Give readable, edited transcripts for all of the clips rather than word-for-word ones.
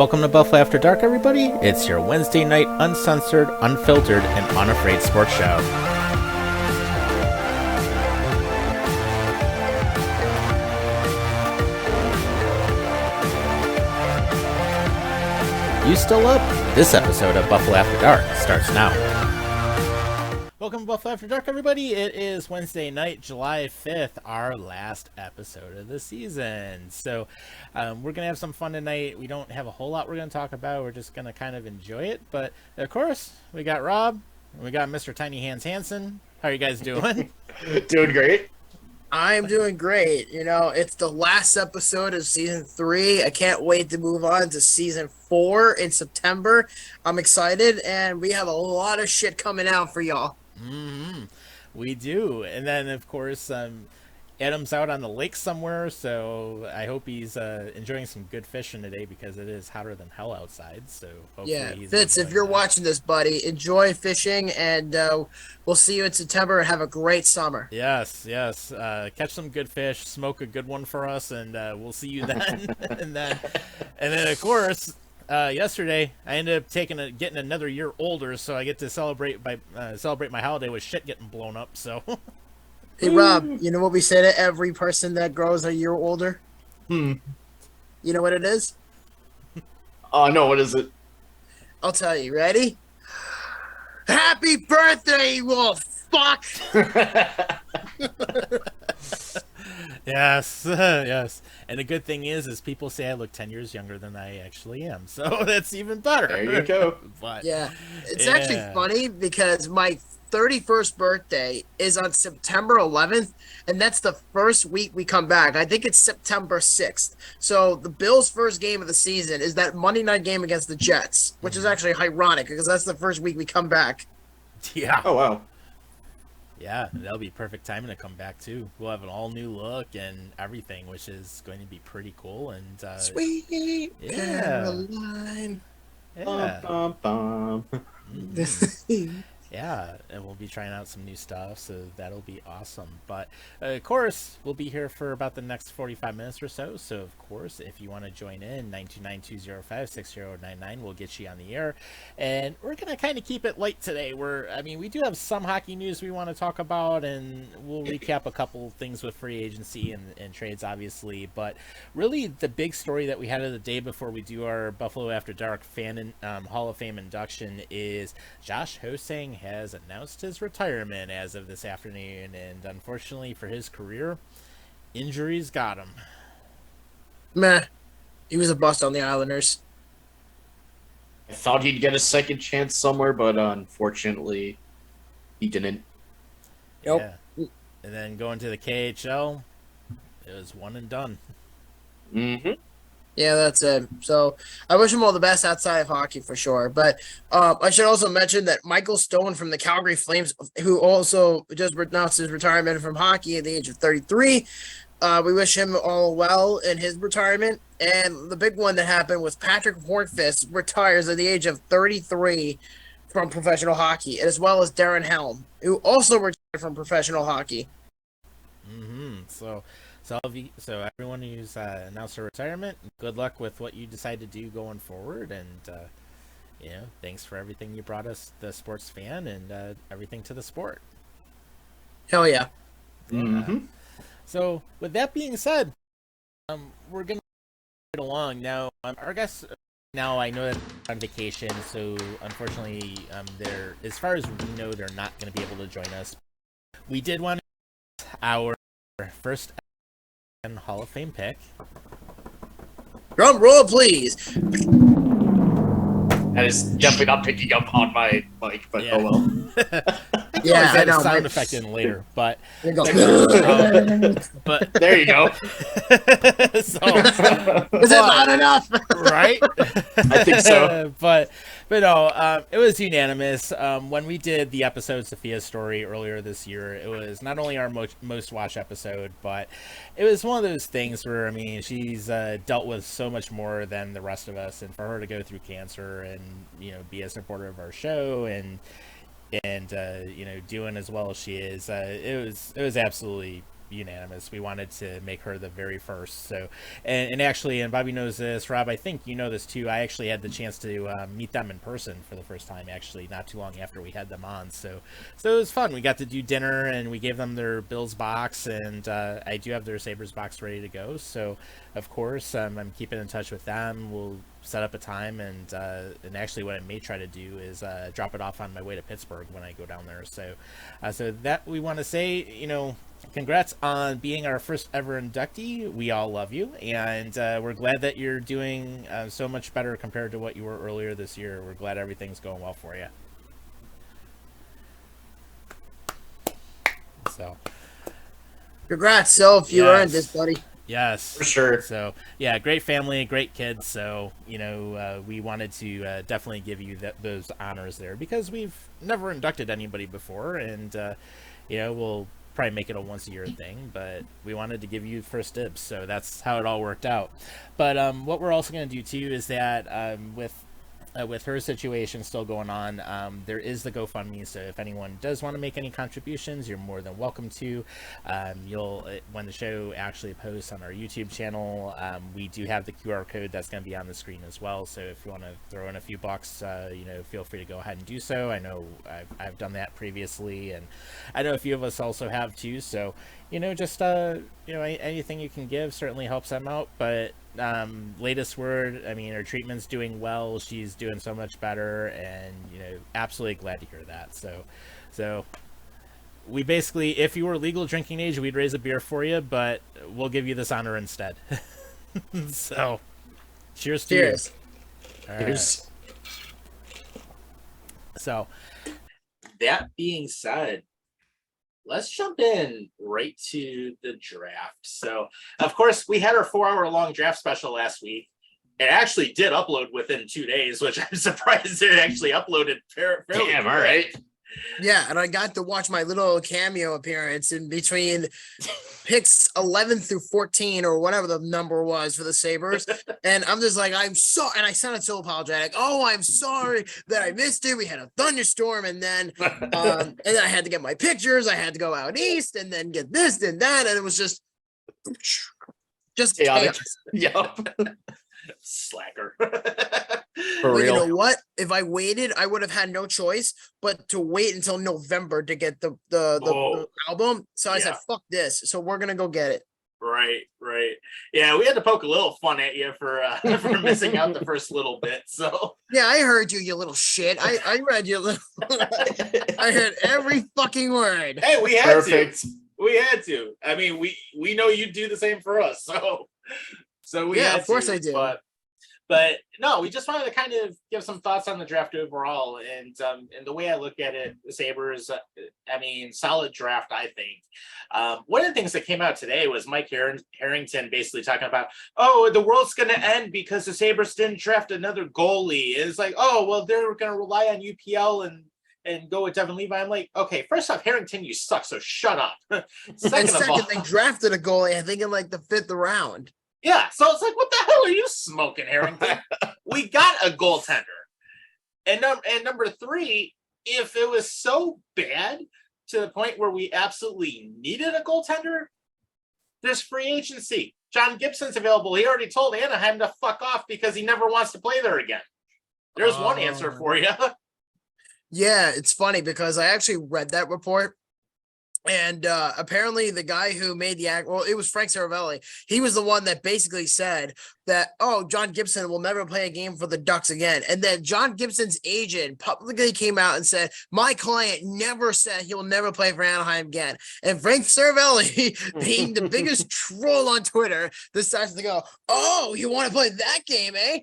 Welcome to Buffalo After Dark, everybody. It's your Wednesday night uncensored, unfiltered, and unafraid sports show. You still up? This episode of Buffalo After Dark starts now. Welcome to Buffalo After Dark, everybody. It is Wednesday night, July 5th, our last episode of the season. So we're going to have some fun tonight. We don't have a whole lot we're going to talk about. We're just going to kind of enjoy it. But, of course, we got Rob, and we got Mr. Tiny Hands Hansen. How are you guys doing? Doing great. I'm doing great. You know, it's the last episode of season 3. I can't wait to move on to season 4 in September. I'm excited, and we have a lot of shit coming out for y'all. Mm-hmm. We do. And then, of course, Adam's out on the lake somewhere, so I hope he's enjoying some good fishing today because it is hotter than hell outside. So hopefully he's Fitz, if you're watching this, buddy, enjoy fishing, and we'll see you in September and have a great summer. Yes. Catch some good fish, smoke a good one for us, and we'll see you then. and then, of course, yesterday I ended up getting another year older, so I get to celebrate my holiday with shit getting blown up. So. Hey, Rob, you know what we say to every person that grows a year older? You know what it is? No, what is it? I'll tell you. Ready? Happy birthday, you little fuck! Yes. And the good thing is people say I look 10 years younger than I actually am. So that's even better. There you go. But, yeah. It's actually funny because my 31st birthday is on September 11th, and that's the first week we come back. I think it's September 6th. So the Bills' first game of the season is that Monday night game against the Jets, which is actually ironic because that's the first week we come back. Yeah. Oh, wow. Yeah, that'll be perfect timing to come back too. We'll have an all new look and everything, which is going to be pretty cool. And Sweet Caroline. Yeah. Bum, bum, bum. Mm-hmm. Yeah, and we'll be trying out some new stuff, so that'll be awesome. But, of course, we'll be here for about the next 45 minutes or so. So, of course, if you want to join in, 929-205-6099, we'll get you on the air. And we're going to kind of keep it light today. We do have some hockey news we want to talk about, and we'll recap a couple things with free agency and trades, obviously. But really, the big story that we had of the day before we do our Buffalo After Dark fan Hall of Fame induction is Josh Hosang has announced his retirement as of this afternoon, and unfortunately for his career, injuries got him. Meh. He was a bust on the Islanders. I thought he'd get a second chance somewhere, but unfortunately, he didn't. Nope. Yeah. And then going to the KHL, it was one and done. Mm-hmm. Yeah, that's it. So I wish him all the best outside of hockey for sure. But I should also mention that Michael Stone from the Calgary Flames, who also just announced his retirement from hockey at the age of 33, we wish him all well in his retirement. And the big one that happened was Patrick Hornfist retires at the age of 33 from professional hockey, as well as Darren Helm, who also retired from professional hockey. Mm-hmm. So everyone who's announced their retirement, good luck with what you decide to do going forward, and thanks for everything you brought us, the sports fan, and everything to the sport. Hell yeah. Mm-hmm. So with that being said, we're gonna get along now. Our guests now, I know that they're on vacation, so unfortunately, they're, as far as we know, they're not going to be able to join us. We did want our first Hall of Fame pick. Drum roll, please. That is definitely not picking up on my mic, but Yeah. oh well. Yeah, I know. Sound effect in later, but There you go. but There you go. so Is it loud enough? right? I think so. but no, it was unanimous. When we did the episode Sophia's story earlier this year, it was not only our most watched episode, but it was one of those things where, she's dealt with so much more than the rest of us, and for her to go through cancer and, be a supporter of our show and doing as well as she is, it was absolutely unanimous. We wanted to make her the very first. So, and actually, and Bobby knows this, Rob, I think you know this too. I actually had the chance to meet them in person for the first time, actually, not too long after we had them on. So it was fun. We got to do dinner, and we gave them their Bills box, and I do have their Sabres box ready to go. So, of course, I'm keeping in touch with them. We'll set up a time, and actually what I may try to do is drop it off on my way to Pittsburgh when I go down there. So that we want to say, congrats on being our first ever inductee. We all love you, and we're glad that you're doing so much better compared to what you were earlier this year. We're glad everything's going well for you. So Congrats, Soph. You earned this, buddy. Yes, for sure. So yeah, great family, great kids. So we wanted to definitely give you those honors there, because we've never inducted anybody before, and we'll probably make it a once a year thing, but we wanted to give you first dibs. So that's how it all worked out. But what we're also going to do too is that with her situation still going on, there is the GoFundMe. So if anyone does want to make any contributions, you're more than welcome to. When the show actually posts on our YouTube channel, we do have the QR code that's going to be on the screen as well. So if you want to throw in a few bucks, feel free to go ahead and do so. I know I've done that previously, and I know a few of us also have too. So just anything you can give certainly helps them out. But latest word, her treatment's doing well. She's doing so much better, and absolutely glad to hear that. So we basically, if you were legal drinking age, we'd raise a beer for you, but we'll give you this honor instead. So cheers to you. Cheers. So that being said, let's jump in right to the draft. So, of course, we had our 4-hour-long draft special last week. It actually did upload within 2 days, which I'm surprised it actually uploaded fairly. Damn, all right. Yeah, and I got to watch my little cameo appearance in between picks 11 through 14 or whatever the number was for the Sabres. And I'm just like, and I sounded so apologetic. Oh, I'm sorry that I missed it. We had a thunderstorm, and then I had to get my pictures. I had to go out east and then get this and that. And it was just chaos. Yep. Slacker. For real. You know what? If I waited, I would have had no choice but to wait until November to get the album. So I said, fuck this. So we're gonna go get it. Right. Yeah, we had to poke a little fun at you for missing out the first little bit. So yeah, I heard you little shit. I read you little. I heard every fucking word. Hey, we had to. We had to. We know you'd do the same for us. So we of course I do. But no, we just wanted to kind of give some thoughts on the draft overall, and the way I look at it, the Sabres, solid draft, I think. One of the things that came out today was Mike Harrington basically talking about, the world's going to end because the Sabres didn't draft another goalie. It's like, they're going to rely on UPL and go with Devin Levi. I'm like, okay, first off, Harrington, you suck, so shut up. Second, they drafted a goalie, I think, in like the 5th round. Yeah, so it's like, what the hell are you smoking, Harrington? We got a goaltender. And number 3, if it was so bad to the point where we absolutely needed a goaltender, there's free agency. John Gibson's available. He already told Anaheim to fuck off because he never wants to play there again. There's one answer for you. Yeah, it's funny because I actually read that report. And apparently the guy who made it was Frank Saravelli. He was the one that basically said that, John Gibson will never play a game for the Ducks again. And then John Gibson's agent publicly came out and said, my client never said he will never play for Anaheim again. And Frank Saravelli, being the biggest troll on Twitter, decides to go, you want to play that game, eh?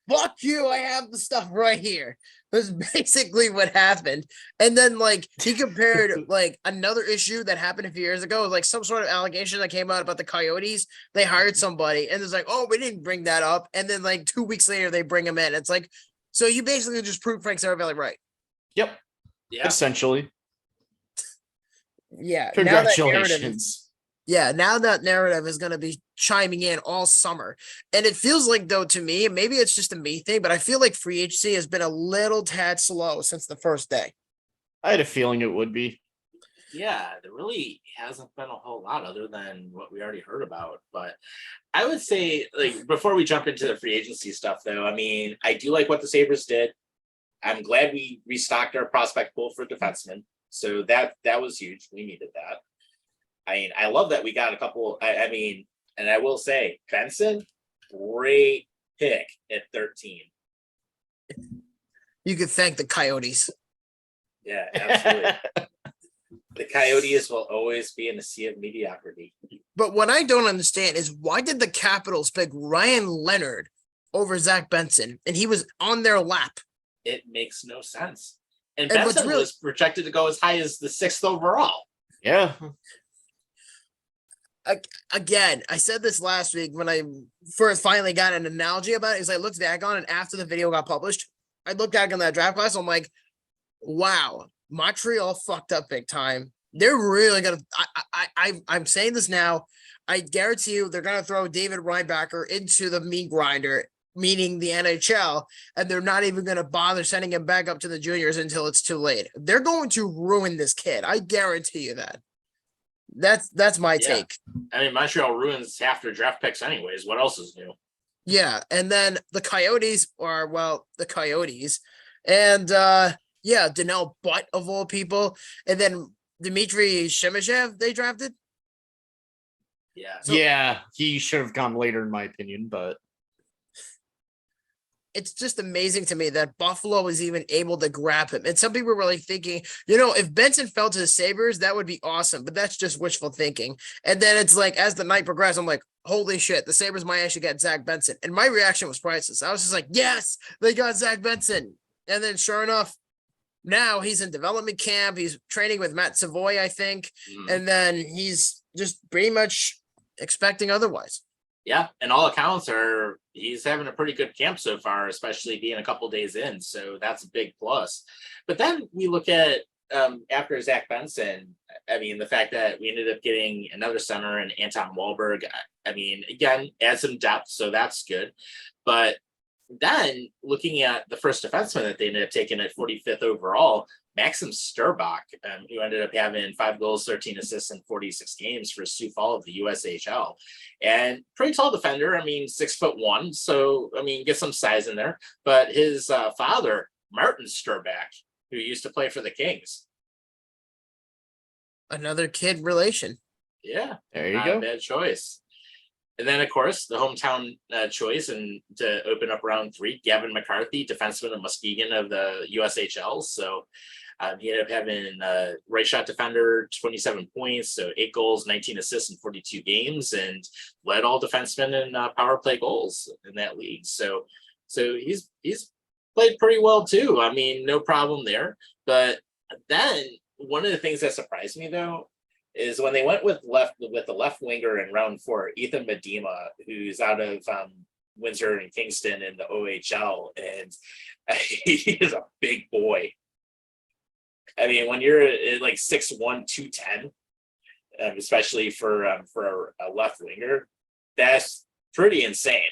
Fuck you, I have the stuff right here. That's basically what happened. And then he compared another issue that happened a few years ago, some sort of allegation that came out about the Coyotes. They hired somebody and it's we didn't bring that up. And then 2 weeks later they bring him in. It's so you basically just proved Frank Saravelli right. Yep. Yeah. Essentially. Yeah. Congratulations. Now that narrative is going to be chiming in all summer. And it feels though, to me, maybe it's just a me thing, but I feel like free agency has been a little tad slow since the first day. I had a feeling it would be. Yeah, there really hasn't been a whole lot other than what we already heard about. But I would say, like, before we jump into the free agency stuff, though, I mean, I do like what the Sabres did. I'm glad we restocked our prospect pool for defensemen. So that was huge. We needed that. I mean, I love that we got a couple. I mean, and I will say, Benson, great pick at 13. You could thank the Coyotes. Yeah, absolutely. The Coyotes will always be in a sea of mediocrity. But what I don't understand is why did the Capitals pick Ryan Leonard over Zach Benson, and he was on their lap? It makes no sense. And And what's Benson really- was projected to go as high as the 6th overall. Yeah. Again, I said this last week when I first finally got an analogy about it. Is I looked back on it after the video got published. I looked back on that draft class. I'm like, wow, Montreal fucked up big time. They're really gonna. I'm saying this now. I guarantee you, they're gonna throw David Reinbacher into the meat grinder, meaning the NHL, and they're not even gonna bother sending him back up to the juniors until it's too late. They're going to ruin this kid. I guarantee you that. That's my Yeah. take. I mean, Montreal ruins half their draft picks anyways. What else is new? Yeah, and then the Coyotes are the Coyotes, and Danelle Butt of all people, and then Dmitry Shemishev they drafted. Yeah. So- yeah, he should have gone later, in my opinion, but It's just amazing to me that Buffalo was even able to grab him. And some people were like thinking, if Benson fell to the Sabres, that would be awesome. But that's just wishful thinking. And then it's like, as the night progressed, I'm like, holy shit, the Sabres might actually get Zach Benson. And my reaction was priceless. I was just like, yes, they got Zach Benson. And then sure enough, now he's in development camp. He's training with Matt Savoy, I think. And then he's just pretty much expecting otherwise. Yeah, and all accounts are he's having a pretty good camp so far, especially being a couple days in. So that's a big plus. But then we look at after Zach Benson, I mean, the fact that we ended up getting another center in Anton Wahlberg, I mean, again, adds some depth, so that's good. But then looking at the first defenseman that they ended up taking at 45th overall, Maxim Sturbach, who ended up having 5 goals, 13 assists in 46 games for Sioux Falls of the USHL. And pretty tall defender. I mean, 6'1". So, I mean, get some size in there. But his father, Martin Sturbach, who used to play for the Kings. Another kid relation. Yeah. there you Not go. a bad choice. And then, of course, the hometown choice and to open up round 3, Gavin McCarthy, defenseman of Muskegon of the USHL. So he ended up having right shot defender, 27 points, so 8 goals, 19 assists in 42 games, and led all defensemen in power play goals in that league. So he's played pretty well too. I mean, no problem there. But then one of the things that surprised me though is when they went with the left winger in round 4, Ethan Medema, who's out of Windsor and Kingston in the OHL, and he is a big boy. I mean, when you're like 6'1", 210, especially for a left winger, that's pretty insane.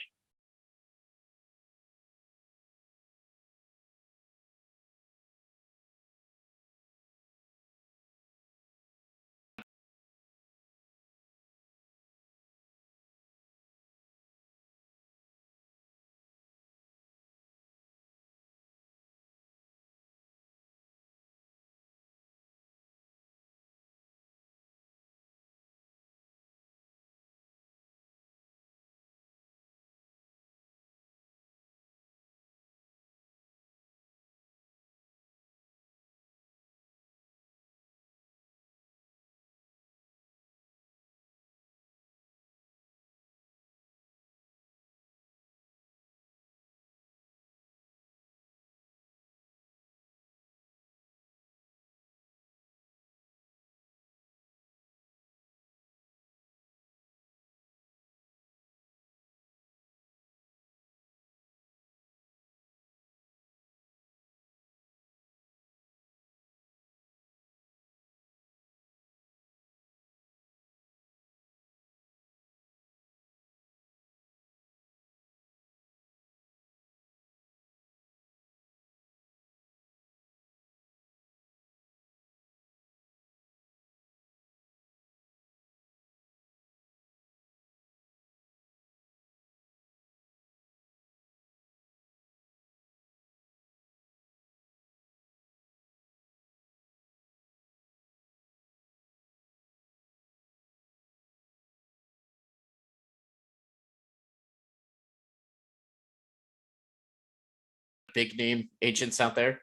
big name agents out there?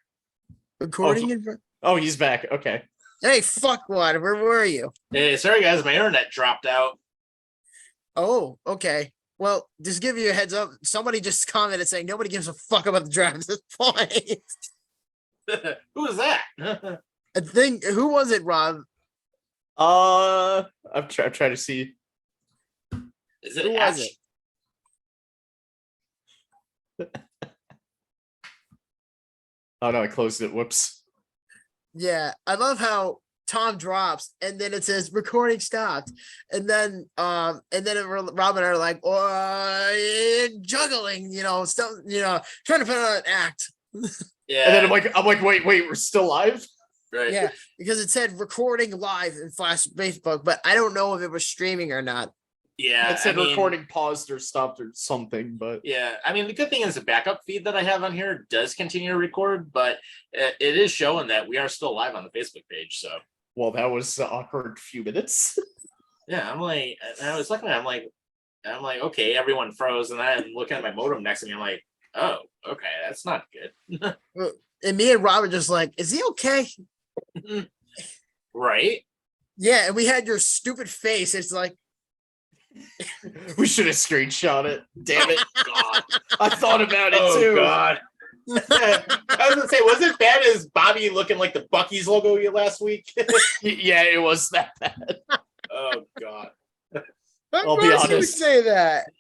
Recording. Oh, he's back. Okay. Hey, fuck what? Where were you? Hey, sorry guys, my internet dropped out. Oh, okay. Well, just give you a heads up. Somebody just commented saying nobody gives a fuck about the draft at this point. Who was that? I think who was it, Rob? I'm trying to see. Is it Who was Ash? it? Oh no, I closed it. Whoops. Yeah, I love how Tom drops and then it says recording stopped, and then Rob and I are like, oh, juggling, stuff, trying to put on an act. Yeah. And then I'm like, wait, we're still live? Right. Yeah, because it said recording live in Flash Facebook, but I don't know if it was streaming or not. Yeah. It said recording paused or stopped or something, but Yeah, I mean, the good thing is the backup feed that I have on here does continue to record, but it is showing that we are still live on the Facebook page. So, well, that was an awkward few minutes. yeah, I'm like, and I was looking at it, I'm like, okay, everyone froze, and I'm looking at my modem next to me. I'm like, oh, okay, that's not good. And me and Rob are just like, is he okay? Right? Yeah, and we had your stupid face. It's like, We should have screenshot it. Damn it. God. I thought about it Oh, too. God. I was gonna say, was it bad as Bobby looking like the Bucky's logo last week? Yeah, it was that bad. Oh, God. I'll be you honest. say that.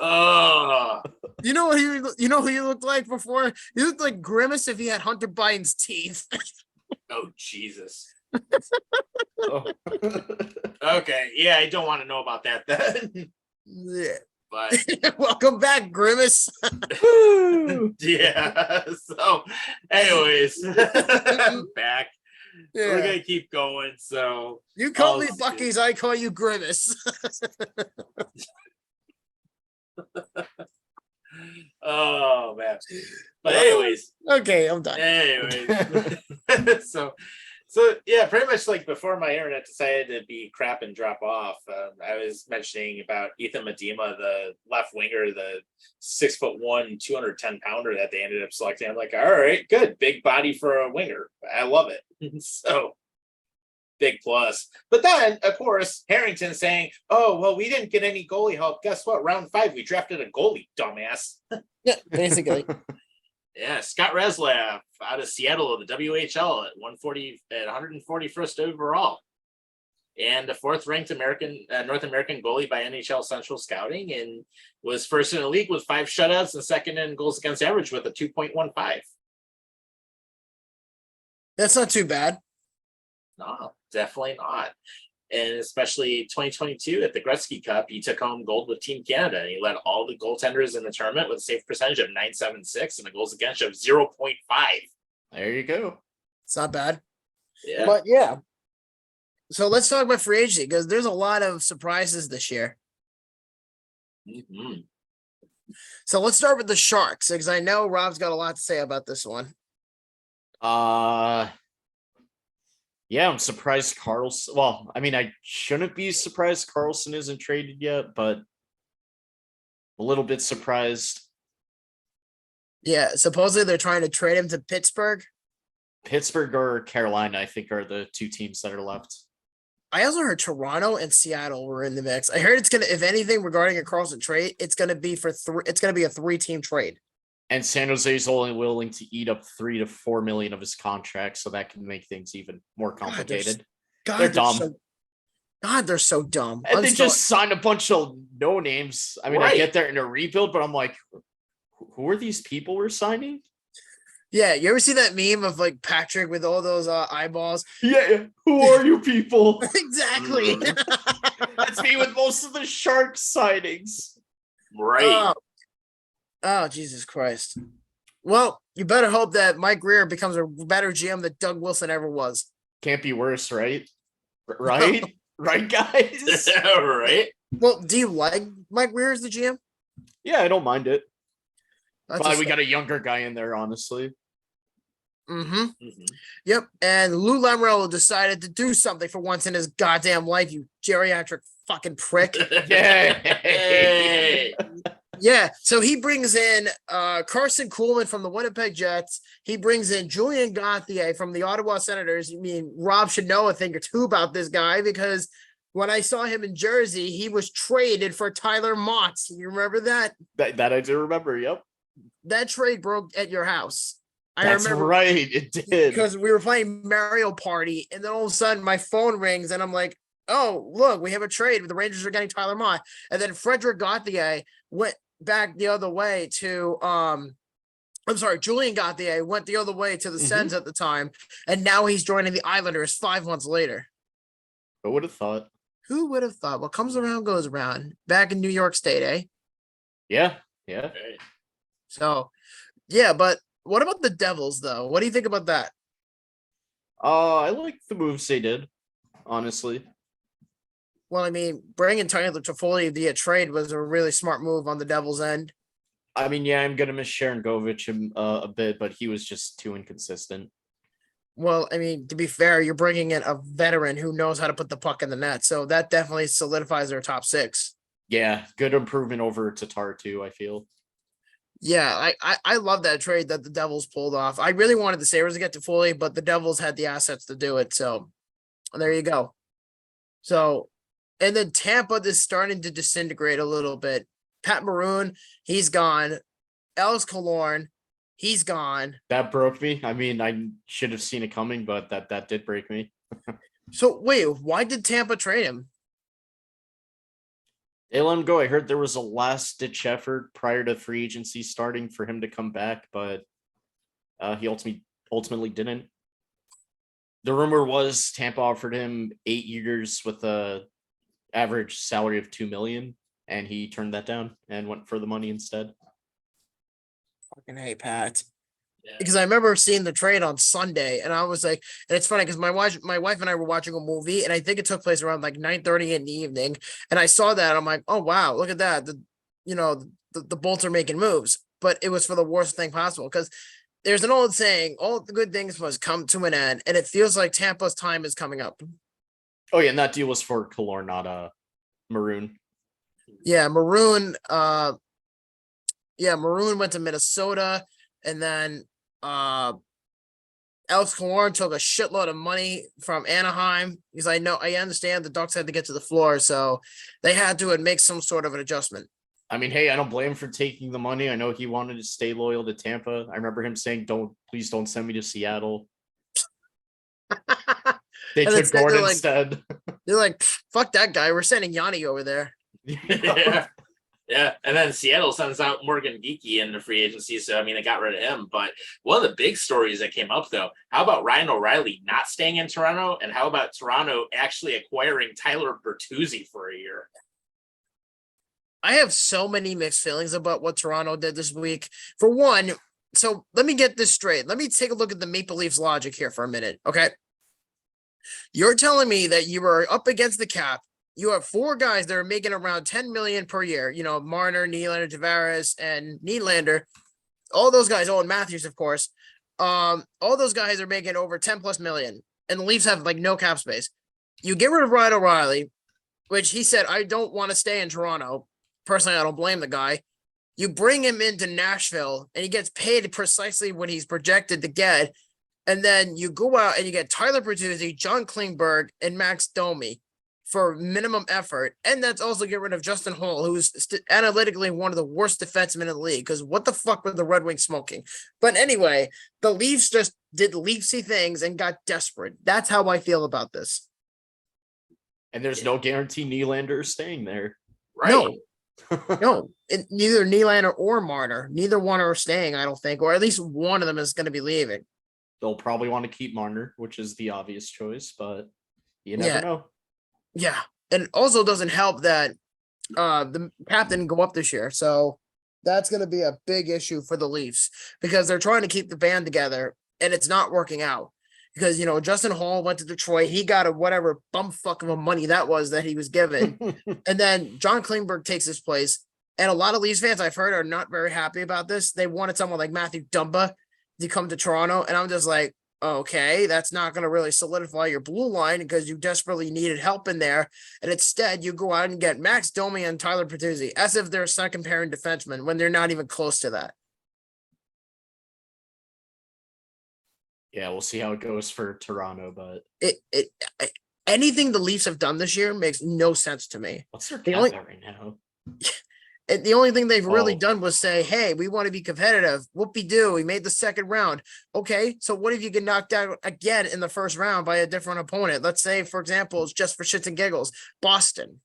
Oh. You know what who you looked like before? You looked like Grimace if he had Hunter Biden's teeth. Oh, Jesus. Oh. Okay, yeah, I don't want to know about that then. Yeah. But Welcome back, Grimace. yeah, so anyways, I'm back. We're Yeah. gonna keep going. So You call I'll me see. Bucky's, I call you Grimace. Oh man. But anyways, Okay, I'm done. So yeah, pretty much like before my internet decided to be crap and drop off, I was mentioning about Ethan Medema, the left winger, the 6'1", 210 pounder that they ended up selecting. I'm like, all right, good, big body for a winger. I love it. So big plus. But then, of course, Harrington saying, "Oh well, we didn't get any goalie help. Guess what? Round 5, we drafted a goalie, dumbass." Yeah, basically. Yeah, Scott Reslav out of Seattle of the WHL at 141st overall, and the 4th-ranked North American goalie by NHL Central Scouting, and was first in the league with 5 shutouts and second in goals against average with a 2.15. That's not too bad. No, definitely not. And especially 2022 at the Gretzky Cup, he took home gold with Team Canada. And he led all the goaltenders in the tournament with a save percentage of .976 and a goals against of 0.5. There you go. It's not bad. Yeah. But yeah. So let's talk about free agency because there's a lot of surprises this year. Mm-hmm. So let's start with the Sharks because I know Rob's got a lot to say about this one. Yeah, I'm surprised Carlson. Well, I mean, I shouldn't be surprised Carlson isn't traded yet, but a little bit surprised. Yeah, supposedly they're trying to trade him to Pittsburgh. Pittsburgh or Carolina, I think, are the 2 teams that are left. I also heard Toronto and Seattle were in the mix. I heard it's gonna, if anything, regarding a Carlson trade, it's gonna be for 3. It's gonna be a 3-team trade. And San Jose is only willing to eat up $3 to $4 million of his contract, so that can make things even more complicated. They're dumb. They're so dumb. And they just signed a bunch of no names. I mean, Right. I get they're in a rebuild, but I'm like, who are these people we're signing? Yeah, you ever see that meme of like Patrick with all those eyeballs? Yeah, who are you people? Exactly. That's me with most of the Sharks signings. Right. Oh, Jesus Christ. Well, you better hope that Mike Greer becomes a better GM than Doug Wilson ever was. Can't be worse, right? Right? Right, guys? Right. Well, do you like Mike Greer as the GM? Yeah, I don't mind it. That's But we got a younger guy in there, honestly. Mm-hmm. Yep. And Lou Lamoriello decided to do something for once in his goddamn life, you geriatric fucking prick. Yeah. Hey. Yeah, so he brings in Carson Coolman from the Winnipeg Jets. He brings in Julian Gauthier from the Ottawa Senators. I mean, Rob should know a thing or two about this guy because when I saw him in Jersey, he was traded for Tyler Motts. You remember that? That I do remember. Yep. That trade broke at your house. That's I remember right. It did. because we were playing Mario Party, and then all of a sudden my phone rings, and I'm like, "Oh, look, we have a trade. The Rangers are getting Tyler Mott." And then Frederick Gauthier went back the other way to Julian Gauthier went the other way to the Sens at the time, and now he's joining the Islanders 5 months later. Who would have thought? Who would have thought? What comes around goes around. Back in New York State, eh? Yeah. Yeah. Right. So, yeah, but what about the Devils, though? What do you think about that? I like the moves they did, honestly. Well, I mean, bringing Tyler Toffoli via trade was a really smart move on the Devils' end. I mean, yeah, I'm gonna miss Sharon Govich a bit, but he was just too inconsistent. Well, I mean, to be fair, you're bringing in a veteran who knows how to put the puck in the net, so that definitely solidifies their top six. Yeah, good improvement over Tatar too, I feel. Yeah, I love that trade that the Devils pulled off. I really wanted the Sabres to get Toffoli, but the Devils had the assets to do it, so there you go. So, and then Tampa is starting to disintegrate a little bit. Pat Maroon, he's gone. Alex Killorn, he's gone. That broke me. I mean, I should have seen it coming, but that did break me. So wait, why did Tampa trade him? They let him go. I heard there was a last-ditch effort prior to free agency starting for him to come back, but he ultimately didn't. The rumor was Tampa offered him 8 years with a average salary of $2 million, and he turned that down and went for the money instead. Fucking hey, Pat. Yeah. Because I remember seeing the trade on Sunday, and I was like, and it's funny because my wife and I were watching a movie, and I think it took place around like 9:30 in the evening, and I saw that, and I'm like, oh wow, look at that. The Bolts are making moves, but it was for the worst thing possible because there's an old saying, all the good things must come to an end, and it feels like Tampa's time is coming up. Oh yeah, and that deal was for Killorn, not Maroon. Yeah, Maroon. Maroon went to Minnesota, and then Alex Killorn took a shitload of money from Anaheim because I understand the Ducks had to get to the floor, so they had to make some sort of an adjustment. I mean, hey, I don't blame him for taking the money. I know he wanted to stay loyal to Tampa. I remember him saying, please don't send me to Seattle. They took Gordon instead. They're like, fuck that guy. We're sending Yanni over there. Yeah. Yeah, and then Seattle sends out Morgan Geekie in the free agency, so I mean, they got rid of him. But one of the big stories that came up, though, how about Ryan O'Reilly not staying in Toronto, and how about Toronto actually acquiring Tyler Bertuzzi for a year? I have so many mixed feelings about what Toronto did this week. For one, so let me get this straight. Let me take a look at the Maple Leafs logic here for a minute, okay? You're telling me that you were up against the cap. You have 4 guys that are making around $10 million per year. You know, Marner, Nylander, Tavares, and Nylander. All those guys, and Matthews, of course. All those guys are making over 10 plus million. And the Leafs have like no cap space. You get rid of Ryan O'Reilly, which he said, I don't want to stay in Toronto. Personally, I don't blame the guy. You bring him into Nashville and he gets paid precisely what he's projected to get. And then you go out and you get Tyler Bertuzzi, John Klingberg, and Max Domi for minimum effort. And that's also get rid of Justin Holl, who's analytically one of the worst defensemen in the league. Because what the fuck were the Red Wings smoking? But anyway, the Leafs just did Leafsy things and got desperate. That's how I feel about this. And there's no guarantee Nylander is staying there. Right? No, neither Nylander or Marner. Neither one are staying, I don't think. Or at least one of them is going to be leaving. They'll probably want to keep Marner, which is the obvious choice, but you never know. Yeah, and it also doesn't help that the cap didn't go up this year, so that's going to be a big issue for the Leafs because they're trying to keep the band together, and it's not working out because Justin Holl went to Detroit, he got a whatever bumfuck of a money that was that he was given, and then John Klingberg takes his place, and a lot of Leafs fans I've heard are not very happy about this. They wanted someone like Matthew Dumba to come to Toronto, and I'm just like, Okay, that's not going to really solidify your blue line because you desperately needed help in there. And instead, you go out and get Max Domi and Tyler Bertuzzi as if they're second pairing defensemen when they're not even close to that. Yeah, we'll see how it goes for Toronto, but Anything the Leafs have done this year makes no sense to me. what's their The cap only- at right now? The only thing they've really Oh. done was say, hey, we want to be competitive. Whoopie-doo, we made the second round. Okay, so what if you get knocked out again in the first round by a different opponent? Let's say, for example, it's just for shits and giggles, Boston.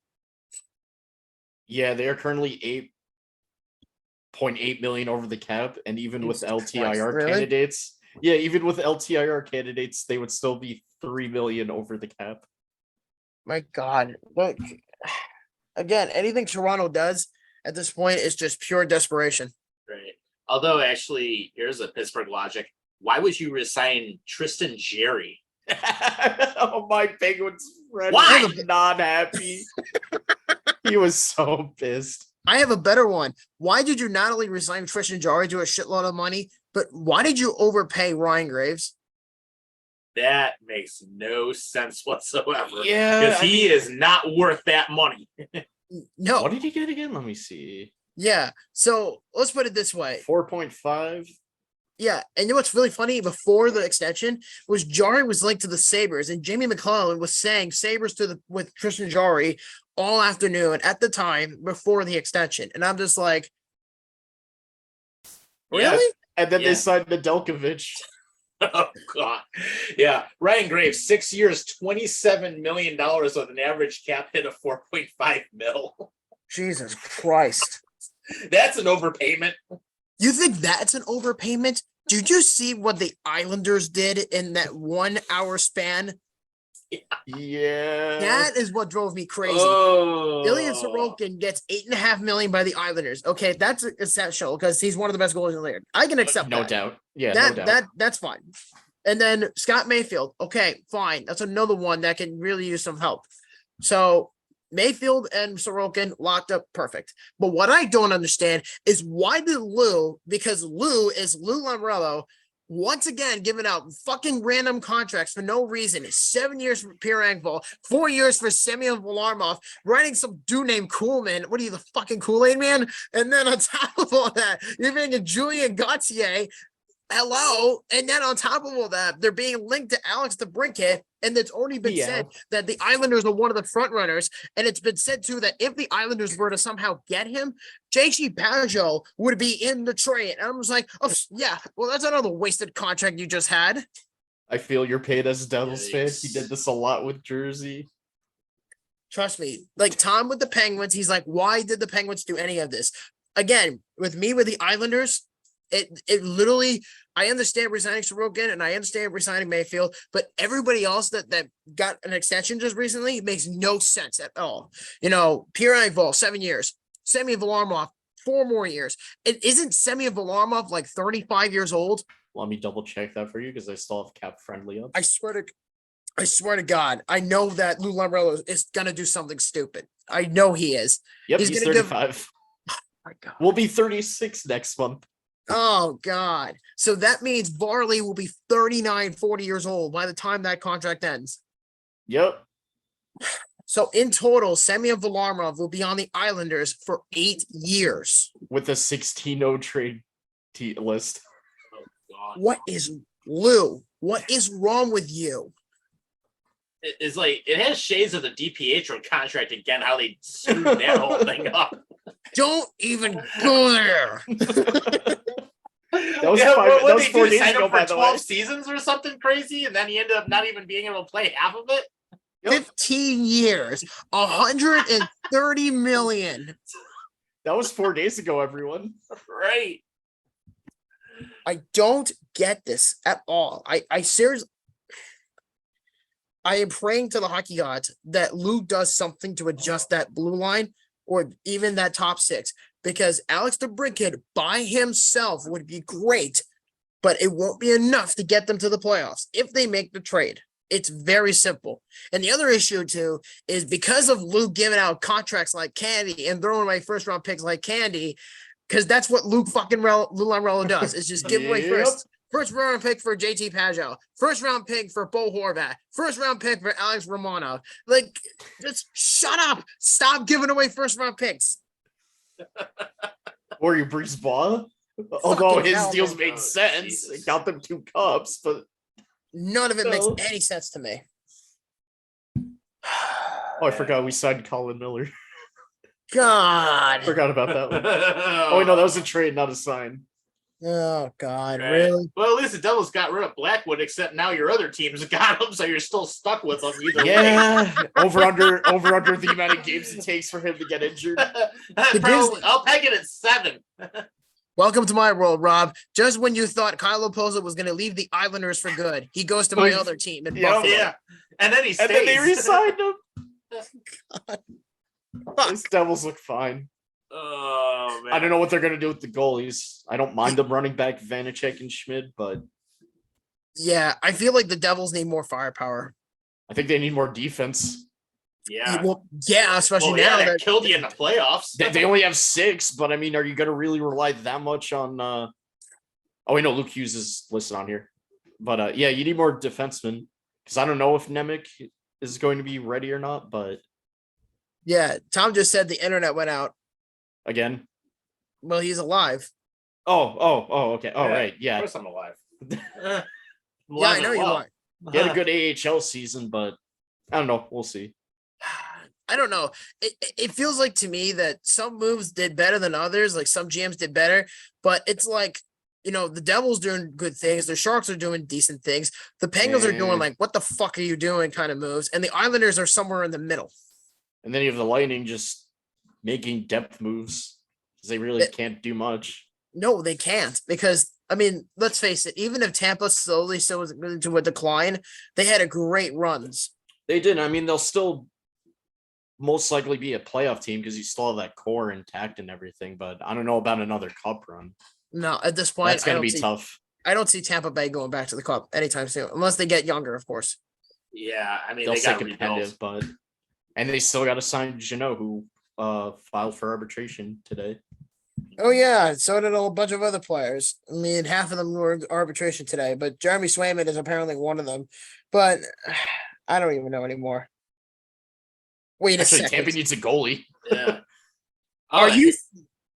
Yeah, they are currently 8.8 million over the cap, and even with Jesus LTIR Christ, really? candidates, yeah, even with LTIR candidates, they would still be 3 million over the cap. My God. Look, again, anything Toronto does at this point is just pure desperation. Right. Although, actually, here's a Pittsburgh logic. Why would you resign Tristan Jerry? Oh, my Penguins friend Why? was not happy. He was so pissed. I have a better one. Why did you not only resign Tristan Jarry to a shitload of money, but why did you overpay Ryan Graves? That makes no sense whatsoever. Yeah, Because I he is not worth that money. No. What did he get again? Let me see. Yeah. So let's put it this way. 4.5. Yeah. And you know what's really funny? Before the extension was Jarry was linked to the Sabres, and Jamie McClellan was saying Sabres with Tristan Jarry all afternoon at the time before the extension. And I'm just like, Yeah. really? And then Yeah. they signed Nedeljkovic. Oh, God. Yeah. Ryan Graves, 6 years, $27 million with an average cap hit of 4.5 mil. Jesus Christ. That's an overpayment. You think that's an overpayment? Did you see what the Islanders did in that 1 hour span? Yeah. That is what drove me crazy. Oh. Ilya Sorokin gets $8.5 million by the Islanders. Okay, that's essential because he's one of the best goalies in the league. I can accept no that. doubt. Yeah, that, no doubt. that's fine. And then Scott Mayfield. Okay, fine. That's another one that can really use some help. So Mayfield and Sorokin locked up perfect. But what I don't understand is why did Lou, because Lou is Lou Lamoriello, once again giving out fucking random contracts for no reason. 7 years for Pierre Engvall, 4 years for Semyon Varlamov, writing some dude named Coolman. What are you, the fucking Kool-Aid man? And then on top of all that, you're being a Julien Gauthier. Hello. And then on top of all that, they're being linked to Alex DeBrincat. And it's already been said that the Islanders are one of the front runners. And it's been said too that if the Islanders were to somehow get him, JC Pajot would be in the trade. And I was like, oh yeah, well, that's another wasted contract you just had. I feel your pain as a Devils fan. He Yikes. did this a lot with Jersey. Trust me, like Tom with the Penguins, he's like, why did the Penguins do any of this? Again, with me with the Islanders, it literally, I understand resigning Sorokin and I understand resigning Mayfield, but everybody else that got an extension just recently makes no sense at all. You know, Pierre Engvall, 7 years. Semyon Varlamov, 4 more years. It isn't Semyon Varlamov like 35 years old? Let me double check that for you because I still have cap friendly up. I swear to God, I know that Lou Lamoriello is gonna do something stupid. I know he is. Yep, he's he's gonna give- 35. My God. We'll be 36 next month. Oh God. So that means Varley will be 39, 40 years old by the time that contract ends. Yep. So in total, Semyon Varlamov will be on the Islanders for 8 years. With a 16-0 trade list. Oh, God. What is Lou? What is wrong with you? It's like, it has shades of the DiPietro contract again, how they screwed that whole thing up. Don't even go there. That was that was 4 days Sign ago, him for by the 12 way. seasons or something crazy, and then he ended up not even being able to play half of it? 15 years, 130 million. That was 4 days ago, everyone. Right. I don't get this at all. I seriously, I am praying to the hockey gods that Lou does something to adjust that blue line or even that top six, because Alex DeBrincat by himself would be great, but it won't be enough to get them to the playoffs if they make the trade. It's very simple. And the other issue too is because of Lou giving out contracts like candy and throwing away first round picks like candy, because that's what Lou Lamoriello does, is just give away Yep. First round pick for JT Pajot. First round pick for Bo Horvat. First round pick for Alex Romanov. Like, just shut up. Stop giving away first round picks. Or you Brees Ball. Although Fucking his hell, deals man. made Oh, sense. Jesus. It got them 2 cups, but None of it makes No. any sense to me. I forgot we signed Colin Miller. God. Forgot about that one. Oh wait, no, that was a trade, not a sign. Oh God, Right. really? Well, at least the Devils got rid of Blackwood, except now your other teams got him, so you're still stuck with them either way. Yeah, over under the amount of games it takes for him to get injured. Probably, I'll peg it at 7. Welcome to my world, Rob. Just when you thought Kyle Oposo was going to leave the Islanders for good, he goes to my Oh, other team in yeah, Buffalo. Yeah, and then he stays. And then they re-signed him. Fuck. These Devils look fine. Oh man, I don't know what they're gonna do with the goalies. I don't mind them running back Vanacek and Schmid, but Yeah, I feel like the Devils need more firepower. I think they need more defense. Yeah. Well, yeah, especially Well, yeah, now that killed you in the playoffs. They only have 6, but I mean, are you gonna really rely that much on? Oh wait, no, Luke Hughes is listed on here, but yeah, you need more defensemen because I don't know if Nemec is going to be ready or not. But yeah, Tom just said the internet went out. again, Well, he's alive. okay, Yeah, right, Of yeah, course I'm alive. Yeah, I know you are. he had a good AHL season, but I don't know. We'll see. I don't know. It feels like to me that some moves did better than others. Like some GMs did better, but it's like, the Devils doing good things. The Sharks are doing decent things. The Penguins are doing like, what the fuck are you doing kind of moves. And the Islanders are somewhere in the middle. And then you have the Lightning just making depth moves because they really can't do much. No, they can't because, I mean, let's face it, even if Tampa slowly goes into a decline, they had a great runs. They did. I mean, they'll still most likely be a playoff team because you still have that core intact and everything. But I don't know about another cup run. No, at this point, That's going to be tough. I don't see Tampa Bay going back to the cup anytime soon, unless they get younger, of course. Yeah, I mean They'll they stay got rebuilt. competitive, but and they still got to sign Jeannot, who filed for arbitration today. Oh yeah, so did a bunch of other players. I mean, half of them were in arbitration today, but Jeremy Swayman is apparently one of them. But I don't even know anymore. Wait a Actually, second. Tampa needs a goalie. Yeah. Are Oh,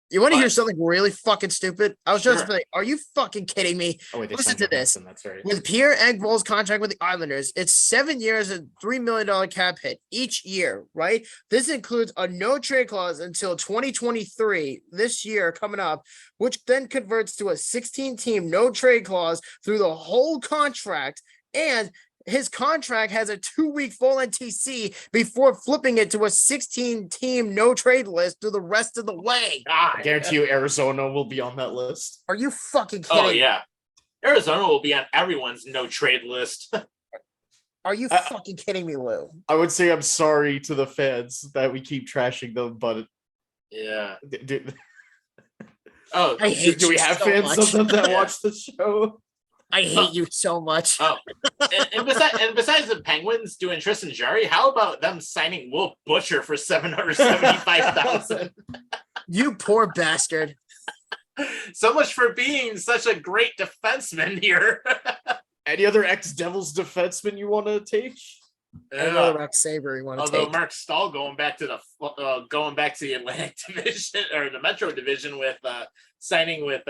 you want to hear What? something really fucking stupid? I was just Sure. like, are you fucking kidding me? Oh wait, they Listen signed to this. Johansson, that's right. With Pierre Engvall's contract with the Islanders, it's 7 years and $3 million cap hit each year, right? This includes a no trade clause until 2023, this year coming up, which then converts to a 16-team no trade clause through the whole contract. And his contract has a 2-week full NTC before flipping it to a 16-team no trade list through the rest of the way. God. I guarantee you, Arizona will be on that list. Are you fucking kidding? Oh yeah. Arizona will be on everyone's no trade list. Are you I- fucking kidding me, Lou? I would say I'm sorry to the fans that we keep trashing them, but Yeah. do, Oh, I hate do we you have so fans much. of them that Yeah. watch the show? I hate you so much. oh. And besides the Penguins doing Tristan Jarry, how about them signing Wolf Butcher for $775,000? You poor bastard. So much for being such a great defenseman here. Any other ex-Devils defenseman you want to take? Another Rex Saber you want to Although take. Mark Stahl going back to the Atlantic Division or the Metro Division with signing with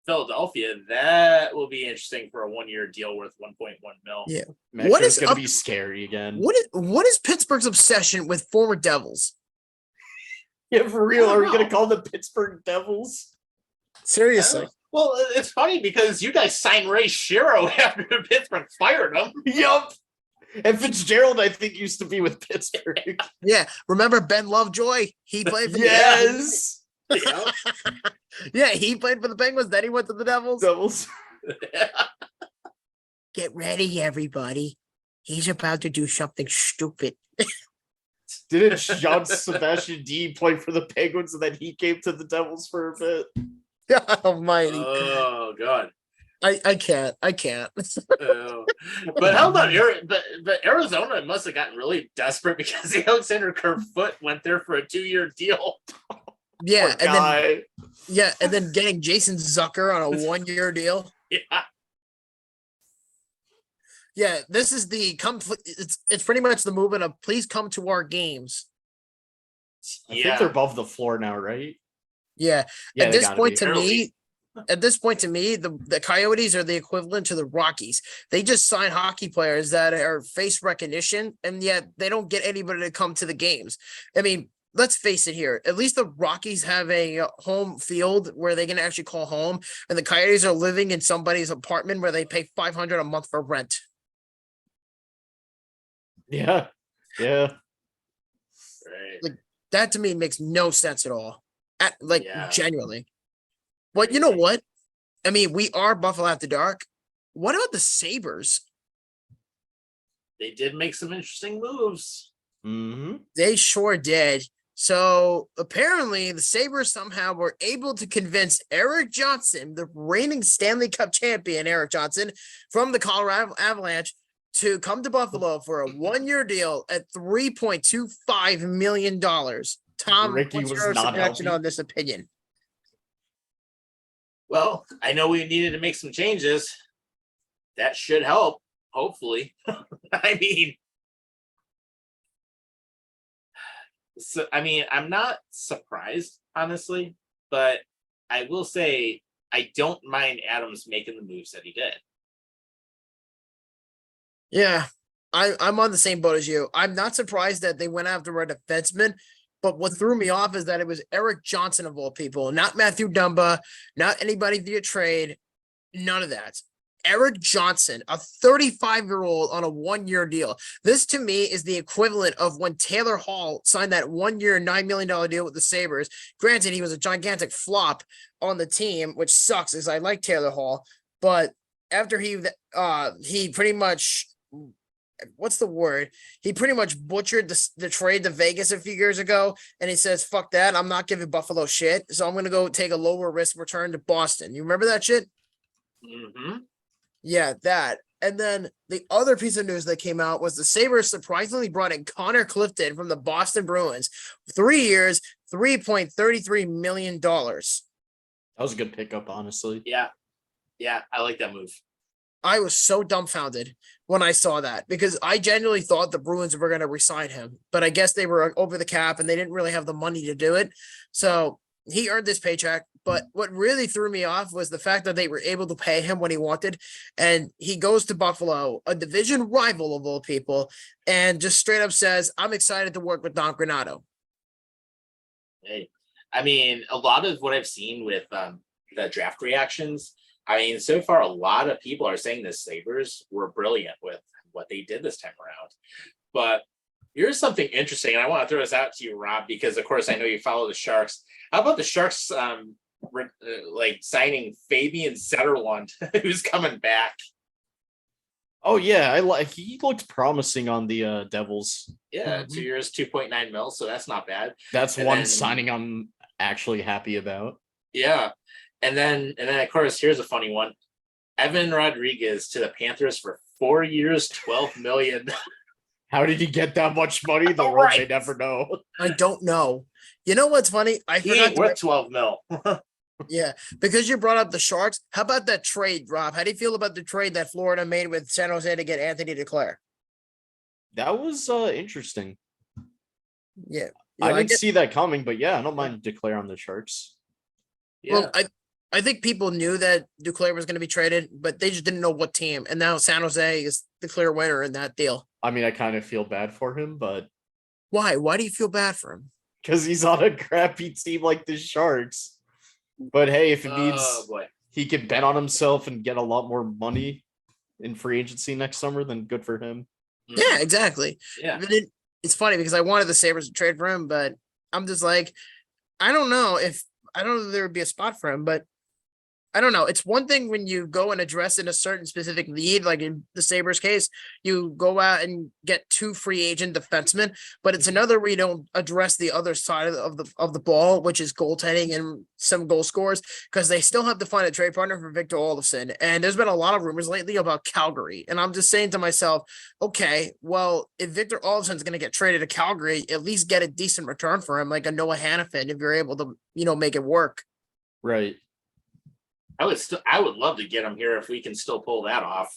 Philadelphia, that will be interesting for a 1-year deal worth 1.1 mil. Yeah. What is is going up- to be scary again? What is Pittsburgh's obsession with former Devils? Yeah, for real. I don't Are we going know. to call them Pittsburgh Devils? Seriously. Well, it's funny because you guys signed Ray Shero after Pittsburgh fired him. Yup. And Fitzgerald, I think, used to be with Pittsburgh. Yeah. Remember Ben Lovejoy? He played for Yes. Yeah. Yeah, he played for the Penguins, then he went to the Devils. Devils. Get ready, everybody. He's about to do something stupid. Didn't Jean Sebastian D play for the Penguins and then he came to the Devils for a bit? God almighty. Oh God. I can't. Oh. But hold on, but Arizona must have gotten really desperate because the Alexander Kerfoot went there for a 2-year deal. Yeah, Poor guy. and then getting Jason Zucker on a 1-year deal. Yeah. Yeah, this is the it's pretty much the movement of please come to our games. I think they're above the floor now, right? Yeah. Yeah, At they this gotta point be. to Barely. me, the Coyotes are the equivalent to the Rockies. They just sign hockey players that are face recognition, and yet they don't get anybody to come to the games. I mean, let's face it here. At least the Rockies have a home field where they can actually call home, and the Coyotes are living in somebody's apartment where they pay $500 a month for rent. Yeah, yeah. Right. That to me makes no sense at all. Yeah. Genuinely. But you know what? I mean, we are Buffalo After Dark. What about the Sabres? They did make some interesting moves. Mm-hmm. They sure did. So apparently, the Sabres somehow were able to convince Eric Johnson, the reigning Stanley Cup champion, Eric Johnson, from the Colorado Avalanche, to come to Buffalo for a 1-year deal at $3.25 million. Tom, Ricky what's was your not reaction healthy. on this opinion? Well, I know we needed to make some changes. That should help, hopefully. I mean, I'm not surprised, honestly, but I will say I don't mind Adams making the moves that he did. Yeah, I'm on the same boat as you. I'm not surprised that they went after a defenseman, but what threw me off is that it was Eric Johnson of all people, not Matthew Dumba, not anybody via trade, none of that. Eric Johnson, a 35-year-old on a 1-year deal. This to me is the equivalent of when Taylor Hall signed that 1-year, $9 million deal with the Sabres. Granted, he was a gigantic flop on the team, which sucks as I like Taylor Hall, but after he pretty much, what's the word? He pretty much butchered the trade to Vegas a few years ago, and he says, "Fuck that! I'm not giving Buffalo shit, so I'm gonna go take a lower risk return to Boston." You remember that shit? Mm-hmm. Yeah, that. And then the other piece of news that came out was the Sabres surprisingly brought in Connor Clifton from the Boston Bruins, 3 years, $3.33 million. That was a good pickup, honestly. Yeah, I like that move. I was so dumbfounded when I saw that because I genuinely thought the Bruins were going to resign him, but I guess they were over the cap and they didn't really have the money to do it. So he earned this paycheck. But what really threw me off was the fact that they were able to pay him what he wanted. And he goes to Buffalo, a division rival of all people, and just straight up says, "I'm excited to work with Don Granato." Hey, I mean, a lot of what I've seen with the draft reactions, I mean, so far, a lot of people are saying the Sabres were brilliant with what they did this time around. But here's something interesting, and I want to throw this out to you, Rob, because, of course, I know you follow the Sharks. How about the Sharks signing Fabian Zetterlund, who's coming back? Oh yeah, he looked promising on the Devils. Yeah, 2 years, 2.9 mil, so that's not bad. That's And one then- signing I'm actually happy about. Yeah. And then of course, here's a funny one. Evan Rodriguez to the Panthers for 4 years, 12 million. How did he get that much money? The world Right. may never know. I don't know. You know what's funny? I He forgot ain't to worth 12 mil. Yeah, because you brought up the Sharks. How about that trade, Rob? How do you feel about the trade that Florida made with San Jose to get Anthony DeClaire? That was interesting. Yeah, I didn't see that coming, but yeah, I don't mind Declare on the Sharks. Well, I think people knew that Duclair was going to be traded, but they just didn't know what team. And now San Jose is the clear winner in that deal. I mean, I kind of feel bad for him, but Why? Why do you feel bad for him? because he's on a crappy team like the Sharks. But hey, if it means boy. he can bet on himself and get a lot more money in free agency next summer, then good for him. Yeah, exactly. Yeah. But it's funny because I wanted the Sabres to trade for him, but I'm just like, I don't know if there would be a spot for him, but I don't know. It's one thing when you go and address in a certain specific need, like in the Sabres case, you go out and get 2 free agent defensemen, but it's another where you don't address the other side of the ball, which is goaltending and some goal scorers, because they still have to find a trade partner for Victor Olofsson. And there's been a lot of rumors lately about Calgary. And I'm just saying to myself, okay, well, if Victor Olofsson's going to get traded to Calgary, at least get a decent return for him, like a Noah Hannafin, if you're able to, make it work. Right. I would love to get him here if we can still pull that off.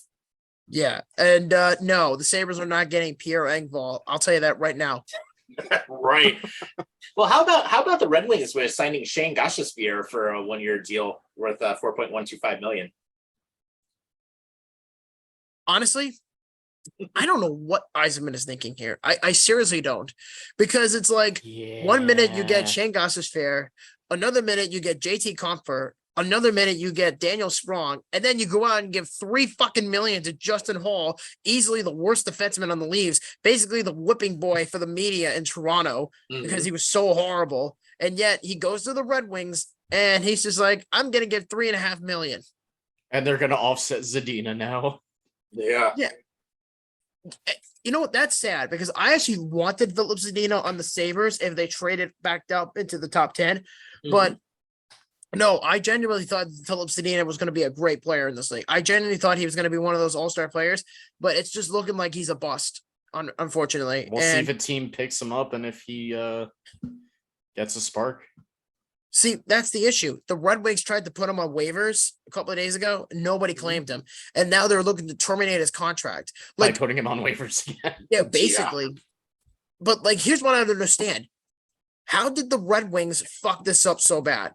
Yeah, and no, the Sabres are not getting Pierre Engvall. I'll tell you that right now. Right. Well, how about the Red Wings with signing Shane Gostisbehere for a 1-year deal worth $4.125 million? Honestly, I don't know what Eisenman is thinking here. I seriously don't, because it's like 1 minute you get Shane Gostisbehere, another minute you get JT Compher, another minute you get Daniel Sprong, and then you go out and give $3 fucking million to Justin Hall, easily the worst defenseman on the Leafs, basically the whipping boy for the media in Toronto because he was so horrible. And yet he goes to the Red Wings and he's just like, I'm gonna get $3.5 million. And they're gonna offset Zadina now. Yeah. Yeah. You know what? That's sad because I actually wanted Philip Zadina on the Sabres if they traded back up into the top 10. But no, I genuinely thought Philip Zadina was going to be a great player in this league. I genuinely thought he was going to be one of those all-star players, but it's just looking like he's a bust, unfortunately. We'll see if a team picks him up and if he gets a spark. See, that's the issue. The Red Wings tried to put him on waivers a couple of days ago. Nobody claimed him. And now they're looking to terminate his contract. Like putting him on waivers again. Yeah, basically. Yeah. But like, here's what I don't understand. How did the Red Wings fuck this up so bad?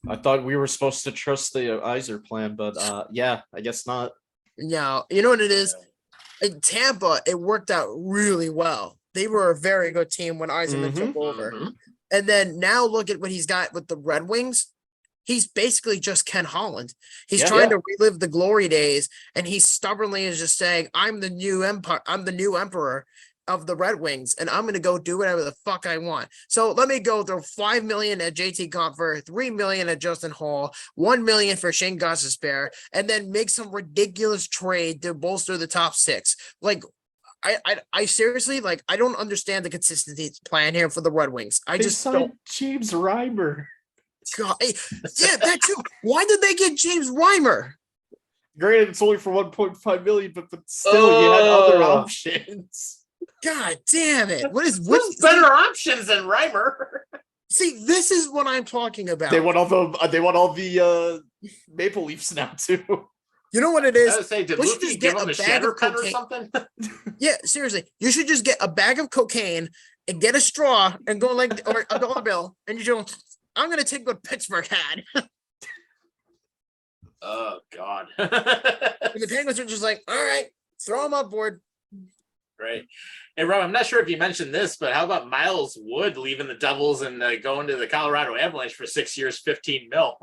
I thought we were supposed to trust the Iser plan, but yeah, I guess not. No, you know what it is? In Tampa, it worked out really well. They were a very good team when Eisenman took over. And then now look at what he's got with the Red Wings. He's basically just Ken Holland. He's trying to relive the glory days, and he stubbornly is just saying, I'm the new empire. I'm the new emperor of the Red Wings, and I'm going to go do whatever the fuck I want. So let me go throw $5 million at JT Compher, $3 million at Justin Hall, $1 million for Shane Gostisbehere, and then make some ridiculous trade to bolster the top 6. Like, I seriously, like, I don't understand the consistency plan here for the Red Wings. I just don't. James Reimer. God, yeah, that too. Why did they get James Reimer? Granted, it's only for 1.5 million, but still, you had other options. God damn it! What's better options than Reimer? See, this is what I'm talking about. They want all the Maple Leafs now too. You know what it is? I was say, did Luffy give him a shatter pen or something? Yeah, seriously. You should just get a bag of cocaine and get a straw and go like, or a dollar bill, and you go, I'm going to take what Pittsburgh had. Oh, God. And the Penguins are just like, all right, throw them up board. Right. Hey, Rob, I'm not sure if you mentioned this, but how about Miles Wood leaving the Devils and going to the Colorado Avalanche for 6 years, $15 million?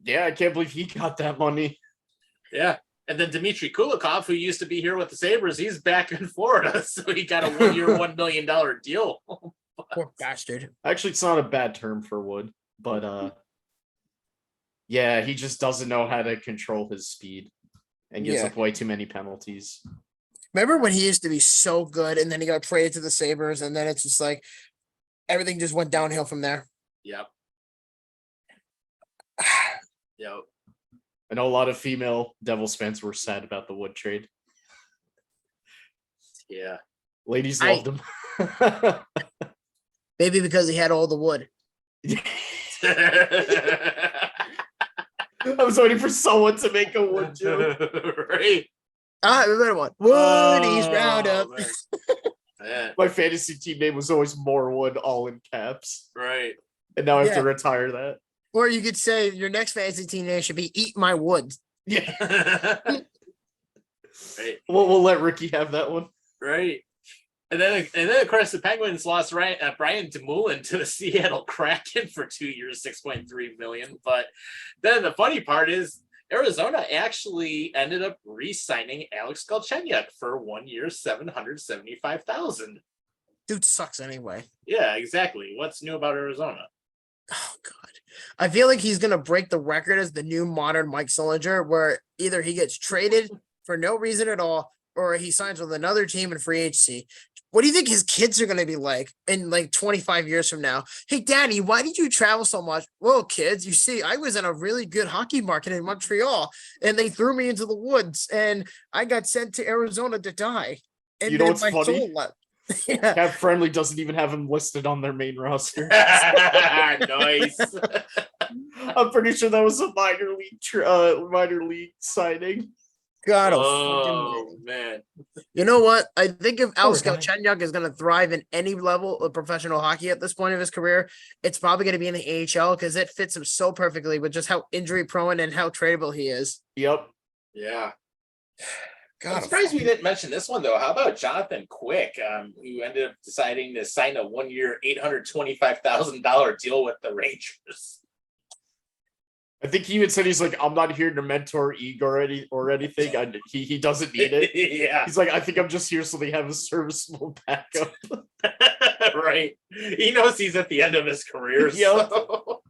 Yeah, I can't believe he got that money. Yeah. And then Dmitry Kulikov, who used to be here with the Sabres, he's back in Florida. So he got a 1-year, $1 million deal. Poor bastard. Actually, it's not a bad term for Wood, but yeah, he just doesn't know how to control his speed and gives up way too many penalties. Remember when he used to be so good and then he got traded to the Sabres and then it's just like everything just went downhill from there? Yep. Yep. I know a lot of female Devils fans were sad about the Wood trade. Yeah. Ladies loved him. Maybe because he had all the wood. I was waiting for someone to make a Wood joke. Right. I have a better one. Woody's Roundup. My fantasy team name was always More Wood, all in caps. Right. And now I have to retire that. Or you could say your next fantasy team name should be Eat My Wood. Yeah. Right. We'll let Ricky have that one. Right. And then of course the Penguins lost Brian Dumoulin to the Seattle Kraken for 2 years, $6.3 million. But then the funny part is Arizona actually ended up re-signing Alex Galchenyuk for 1 year, $775,000. Dude sucks anyway. Yeah, exactly. What's new about Arizona? Oh God. I feel like he's gonna break the record as the new modern Mike Sullinger, where either he gets traded for no reason at all, or he signs with another team in free agency. What do you think his kids are gonna be like in like 25 years from now? Hey, Daddy, why did you travel so much? Well, kids, you see, I was in a really good hockey market in Montreal, and they threw me into the woods, and I got sent to Arizona to die. And you know what's funny? Soul left. Yeah. Cap Friendly doesn't even have him listed on their main roster. Nice. I'm pretty sure that was a minor league signing. God, Oh man. you know what? I think if Alex guy. Galchenyuk is going to thrive in any level of professional hockey at this point of his career, it's probably going to be in the AHL because it fits him so perfectly with just how injury prone and how tradable he is. Yep. Yeah. God, I'm surprised we didn't mention this one though. How about Jonathan Quick, who ended up deciding to sign a 1-year, $825,000 deal with the Rangers? I think he even said he's like, I'm not here to mentor Igor or anything. He doesn't need it. Yeah. He's like, I think I'm just here so they have a serviceable backup. Right. He knows he's at the end of his career. Yep. So.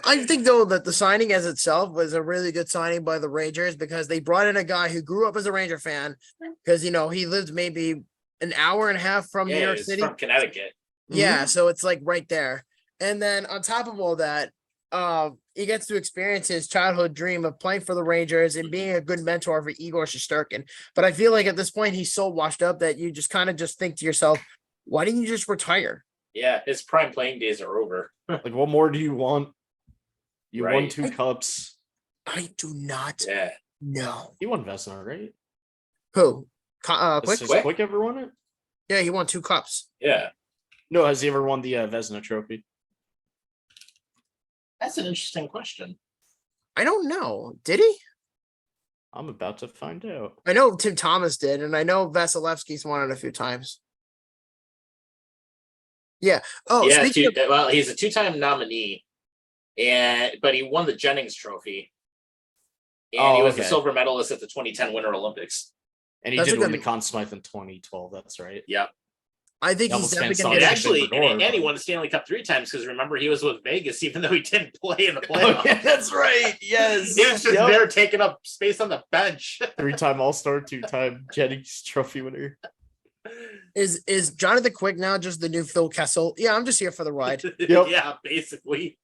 I think though that the signing as itself was a really good signing by the Rangers because they brought in a guy who grew up as a Ranger fan because he lived maybe an hour and a half from New York He's City. from Connecticut. Yeah, so it's like right there. And then on top of all that, he gets to experience his childhood dream of playing for the Rangers and being a good mentor for Igor Shesterkin. But I feel like at this point he's so washed up that you just kind of just think to yourself, why didn't you just retire? Yeah, his prime playing days are over. Like, what more do you want? You won Right. 2 cups. I do not Yeah. know. He won Vesna, right? Who? Quick? Has Quick? Quick ever won it? Yeah, he won 2 cups. Yeah. No, has he ever won the Vesna trophy? That's an interesting question. I don't know. Did he? I'm about to find out. I know Tim Thomas did, and I know Vasilevsky's won it a few times. Yeah. Oh, Yeah, speaking of, well, he's a 2-time nominee, but he won the Jennings Trophy. And he was the okay. silver medalist at the 2010 Winter Olympics. And he That's did a win good- the Conn Smythe in 2012. That's right. Yep. I think He he's almost definitely spent going And to some- get actually, Before, and he but- won the Stanley Cup 3 times because remember he was with Vegas even though he didn't play in the Oh, playoffs. yeah, that's right. Yes. He was just Yep. there taking up space on the bench. 3-time All-Star, 2-time Jennings trophy winner. Is Jonathan Quick now just the new Phil Kessel? Yeah, I'm just here for the ride. Yep. Yeah, basically.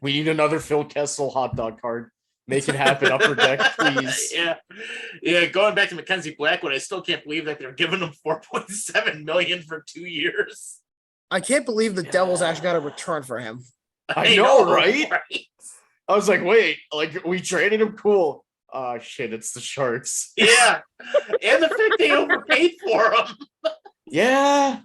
We need another Phil Kessel hot dog card. Make it happen, Upper Deck, please. Yeah. Going back to Mackenzie Blackwood, I still can't believe that they're giving him $4.7 million for 2 years. I can't believe the Devils actually got a return for him. I know, right? I was like, wait, like we traded him, cool. Oh shit, it's the Sharks. Yeah. And the fact they overpaid for him. Yeah.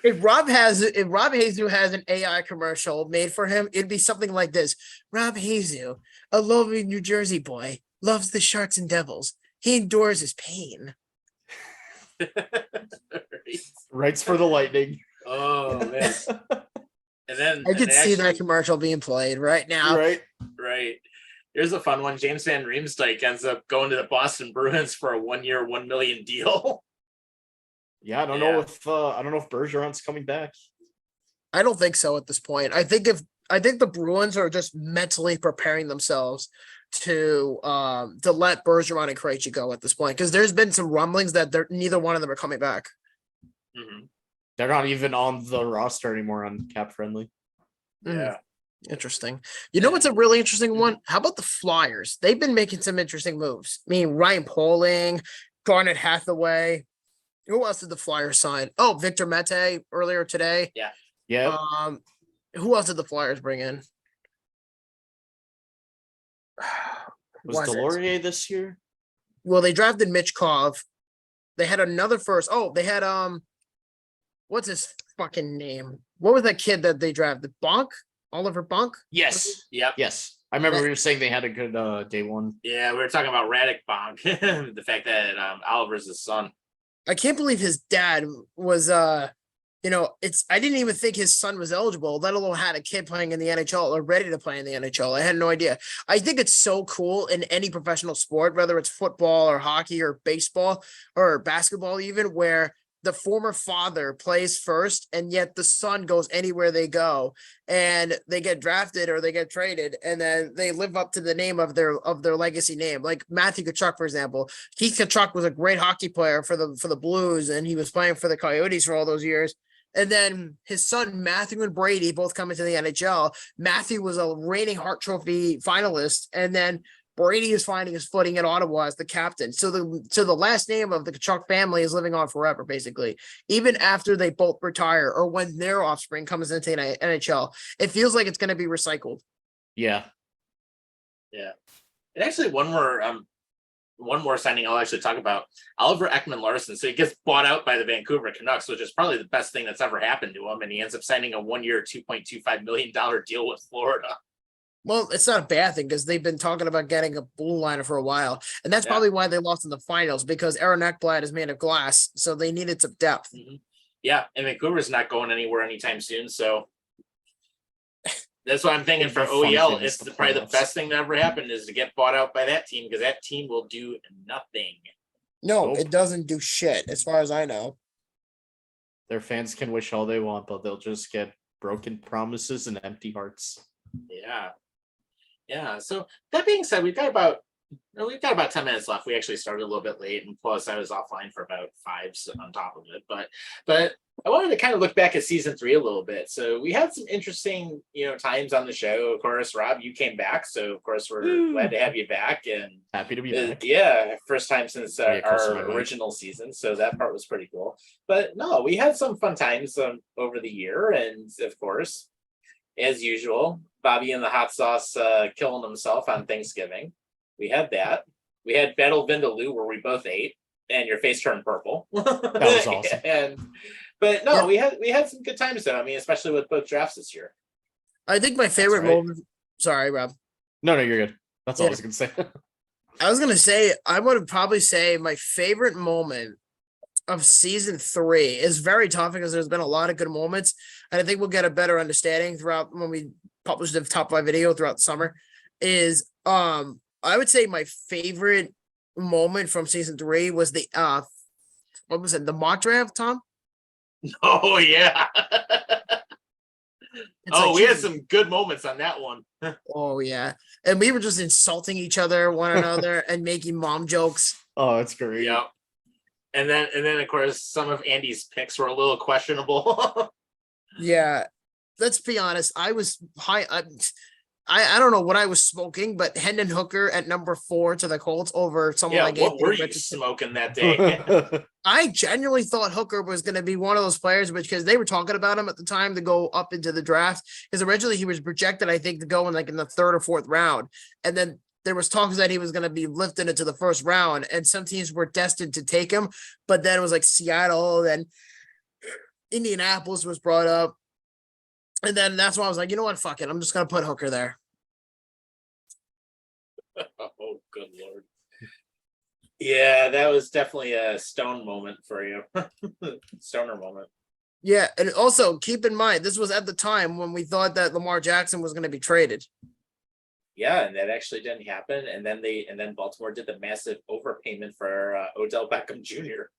If Rob Hazu has an AI commercial made for him, it'd be something like this. Rob Hazu, a lovely New Jersey boy, loves the Sharks and Devils. He endures his pain. Writes for the Lightning. Oh man. And then I could see that actually- commercial being played right now. Right? Right. Here's a fun one. James Van Riemsdyk ends up going to the Boston Bruins for a 1-year, $1 million deal. Yeah, I don't Yeah. know if Bergeron's coming back. I don't think so at this point. I think the Bruins are just mentally preparing themselves to let Bergeron and Krejci go at this point because there's been some rumblings that neither one of them are coming back. Mhm. They're not even on the roster anymore on Cap Friendly. Yeah. Interesting. You know what's a really interesting one? How about the Flyers? They've been making some interesting moves. I mean, Ryan Poehling, Garnet Hathaway. Who else did the Flyers sign? Oh, Victor Mete earlier today. Yeah. Who else did the Flyers bring in? Was it? Delorier this year? Well, they drafted Mitch Kov. They had another first. Oh, they had what's his fucking name? What was that kid that they drafted? Bonk? Oliver Bonk? Yes. Yep. Yes. I remember we were saying they had a good day one. Yeah, we were talking about Radek Bonk. The fact that Oliver's his son. I can't believe his dad was I didn't even think his son was eligible, let alone had a kid playing in the NHL or ready to play in the NHL. I had no idea. I think it's so cool in any professional sport, whether it's football or hockey or baseball or basketball, even where the former father plays first and yet the son goes anywhere they go and they get drafted or they get traded and then they live up to the name of their legacy name. Like Matthew Tkachuk, for example. Keith Tkachuk was a great hockey player for the Blues and he was playing for the Coyotes for all those years. And then his son, Matthew and Brady, both come into the NHL. Matthew was a reigning Hart Trophy finalist. And then Brady is finding his footing at Ottawa as the captain. So the last name of the Tkachuk family is living on forever, basically. Even after they both retire or when their offspring comes into the NHL, it feels like it's going to be recycled. Yeah. And actually, one more one more signing I'll actually talk about. Oliver Ekman-Larsson. So he gets bought out by the Vancouver Canucks, which is probably the best thing that's ever happened to him. And he ends up signing a 1-year, $2.25 million deal with Florida. Well, it's not a bad thing because they've been talking about getting a blue liner for a while. And that's probably why they lost in the finals, because Aaron Ekblad is made of glass. So they needed some depth. Mm-hmm. Yeah. And Vancouver's not going anywhere anytime soon. So that's what I'm thinking for OEL. It's probably the best thing that ever happened is to get bought out by that team, because that team will do nothing. No, it doesn't do shit, as far as I know. Their fans can wish all they want, but they'll just get broken promises and empty hearts. Yeah. Yeah. So that being said, we've got about 10 minutes left. We actually started a little bit late, and plus I was offline for about 5 on top of it. But I wanted to kind of look back at season 3 a little bit. So we had some interesting, times on the show. Of course, Rob, you came back, so of course we're glad to have you back, and happy to be back. Yeah, first time since our original season. So that part was pretty cool. But no, we had some fun times over the year, and of course, as usual, Bobby in the hot sauce killing himself on Thanksgiving. We had that. We had Battle Vindaloo where we both ate and your face turned purple. That was awesome. But no, we had some good times though. I mean, especially with both drafts this year. I think my favorite moment. Sorry, Rob. No, you're good. That's all I was gonna say. I was gonna say I would probably say my favorite moment of season 3 is very tough because there's been a lot of good moments, and I think we'll get a better understanding throughout when we publish the top 5 video throughout the summer. Is I would say my favorite moment from season 3 was the what was it, the mock draft, Tom? Oh yeah. We had some good moments on that one. Oh yeah. And we were just insulting each other, one another, and making mom jokes. Oh, it's great. Yeah. And then of course some of Andy's picks were a little questionable. Yeah. Let's be honest. I was high. I don't know what I was smoking, but Hendon Hooker at number 4 to the Colts over someone like what were you smoking that day? I genuinely thought Hooker was going to be one of those players because they were talking about him at the time to go up into the draft. Because originally he was projected, I think, to go in the 3rd or 4th round. And then there was talks that he was going to be lifted into the 1st round, and some teams were destined to take him. But then it was like Seattle, then Indianapolis was brought up. And then that's why I was like, you know what? Fuck it. I'm just going to put Hooker there. Oh, good Lord. Yeah, that was definitely a stone moment for you. Stoner moment. Yeah, and also keep in mind, this was at the time when we thought that Lamar Jackson was going to be traded. Yeah, and that actually didn't happen. And then Baltimore did the massive overpayment for Odell Beckham Jr.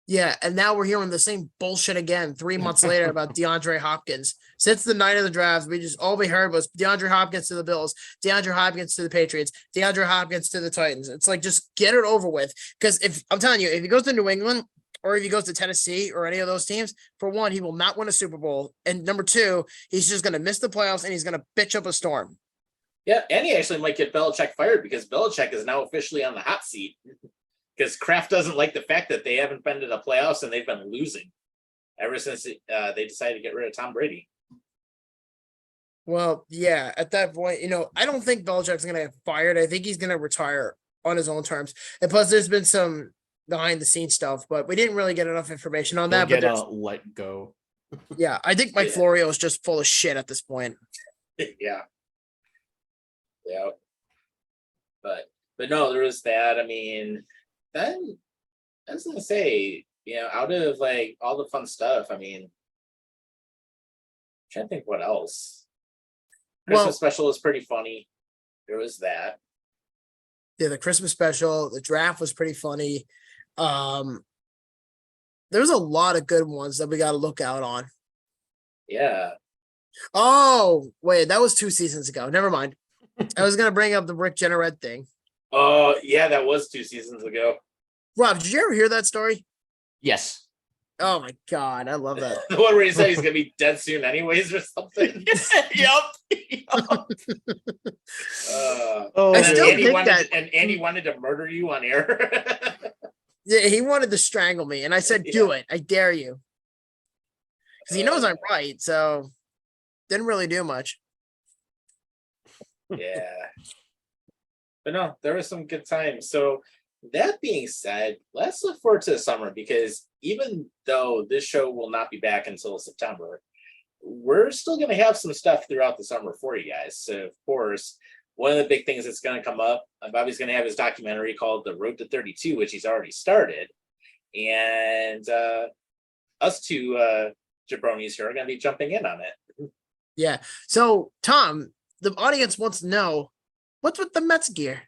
Yeah, and now we're hearing the same bullshit again 3 months later about DeAndre Hopkins. Since the night of the draft, all we heard was DeAndre Hopkins to the Bills, DeAndre Hopkins to the Patriots, DeAndre Hopkins to the Titans. It's like, just get it over with. Because if I'm telling you, if he goes to New England or if he goes to Tennessee or any of those teams, for one, he will not win a Super Bowl. And number 2, he's just going to miss the playoffs and he's going to bitch up a storm. Yeah, and he actually might get Belichick fired because Belichick is now officially on the hot seat. Because Kraft doesn't like the fact that they haven't been to the playoffs and they've been losing ever since they decided to get rid of Tom Brady. Well, yeah, at that point, I don't think Belichick's going to get fired. I think he's going to retire on his own terms. And plus, there's been some behind-the-scenes stuff, but we didn't really get enough information on that. But let go. Yeah, I think Mike Florio is just full of shit at this point. Yeah. But no, there was that. I mean, then I was gonna say, out of all the fun stuff, I mean, I'm trying to think what else. Christmas special was pretty funny. There was that. Yeah, the Christmas special, the draft was pretty funny. There's a lot of good ones that we got to look out on. Yeah. Oh, wait, that was 2 seasons ago. Never mind. I was gonna bring up the Rick Jenneret thing. Oh, yeah, that was 2 seasons ago. Rob, did you ever hear that story? Yes. Oh my God, I love that. The one where he said he's gonna be dead soon anyways or something. Yep. I still think and Andy wanted to murder you on air. Yeah, he wanted to strangle me, and I said, do it. I dare you. Because he knows I'm right, so didn't really do much. Yeah. But no, there was some good times. So that being said, let's look forward to the summer because even though this show will not be back until September, we're still going to have some stuff throughout the summer for you guys. So, of course, one of the big things that's going to come up, Bobby's going to have his documentary called The Road to 32, which he's already started. And us two jabronis here are going to be jumping in on it. Yeah. So, Tom, the audience wants to know what's with the Mets gear?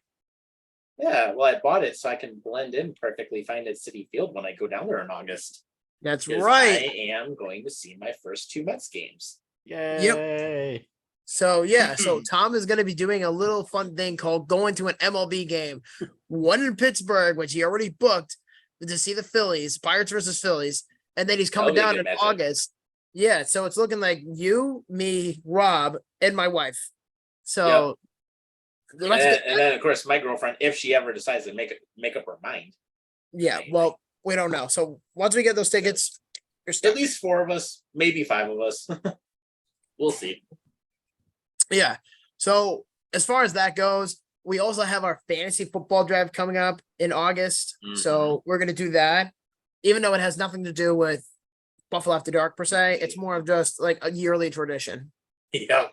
Yeah, well, I bought it so I can blend in perfectly fine at Citi Field when I go down there in August. That's Because right. I am going to see my first 2 Mets games. Yay. So yeah, so Tom is going to be doing a little fun thing called going to an MLB game, one in Pittsburgh, which he already booked to see the Phillies, Pirates versus Phillies, and then he's coming That'll be down a good in matchup. August. Yeah, so it's looking like you, me, Rob, and my wife. So And then, of course, my girlfriend, if she ever decides to make up her mind. yeah, well, we don't know. So once we get those tickets, you're stuck. At least 4 of us, maybe 5 of us. We'll see. Yeah. So as far as that goes, we also have our fantasy football draft coming up in August. So we're gonna do that, even though it has nothing to do with Buffalo After Dark per se. It's more of just like a yearly tradition. Yeah.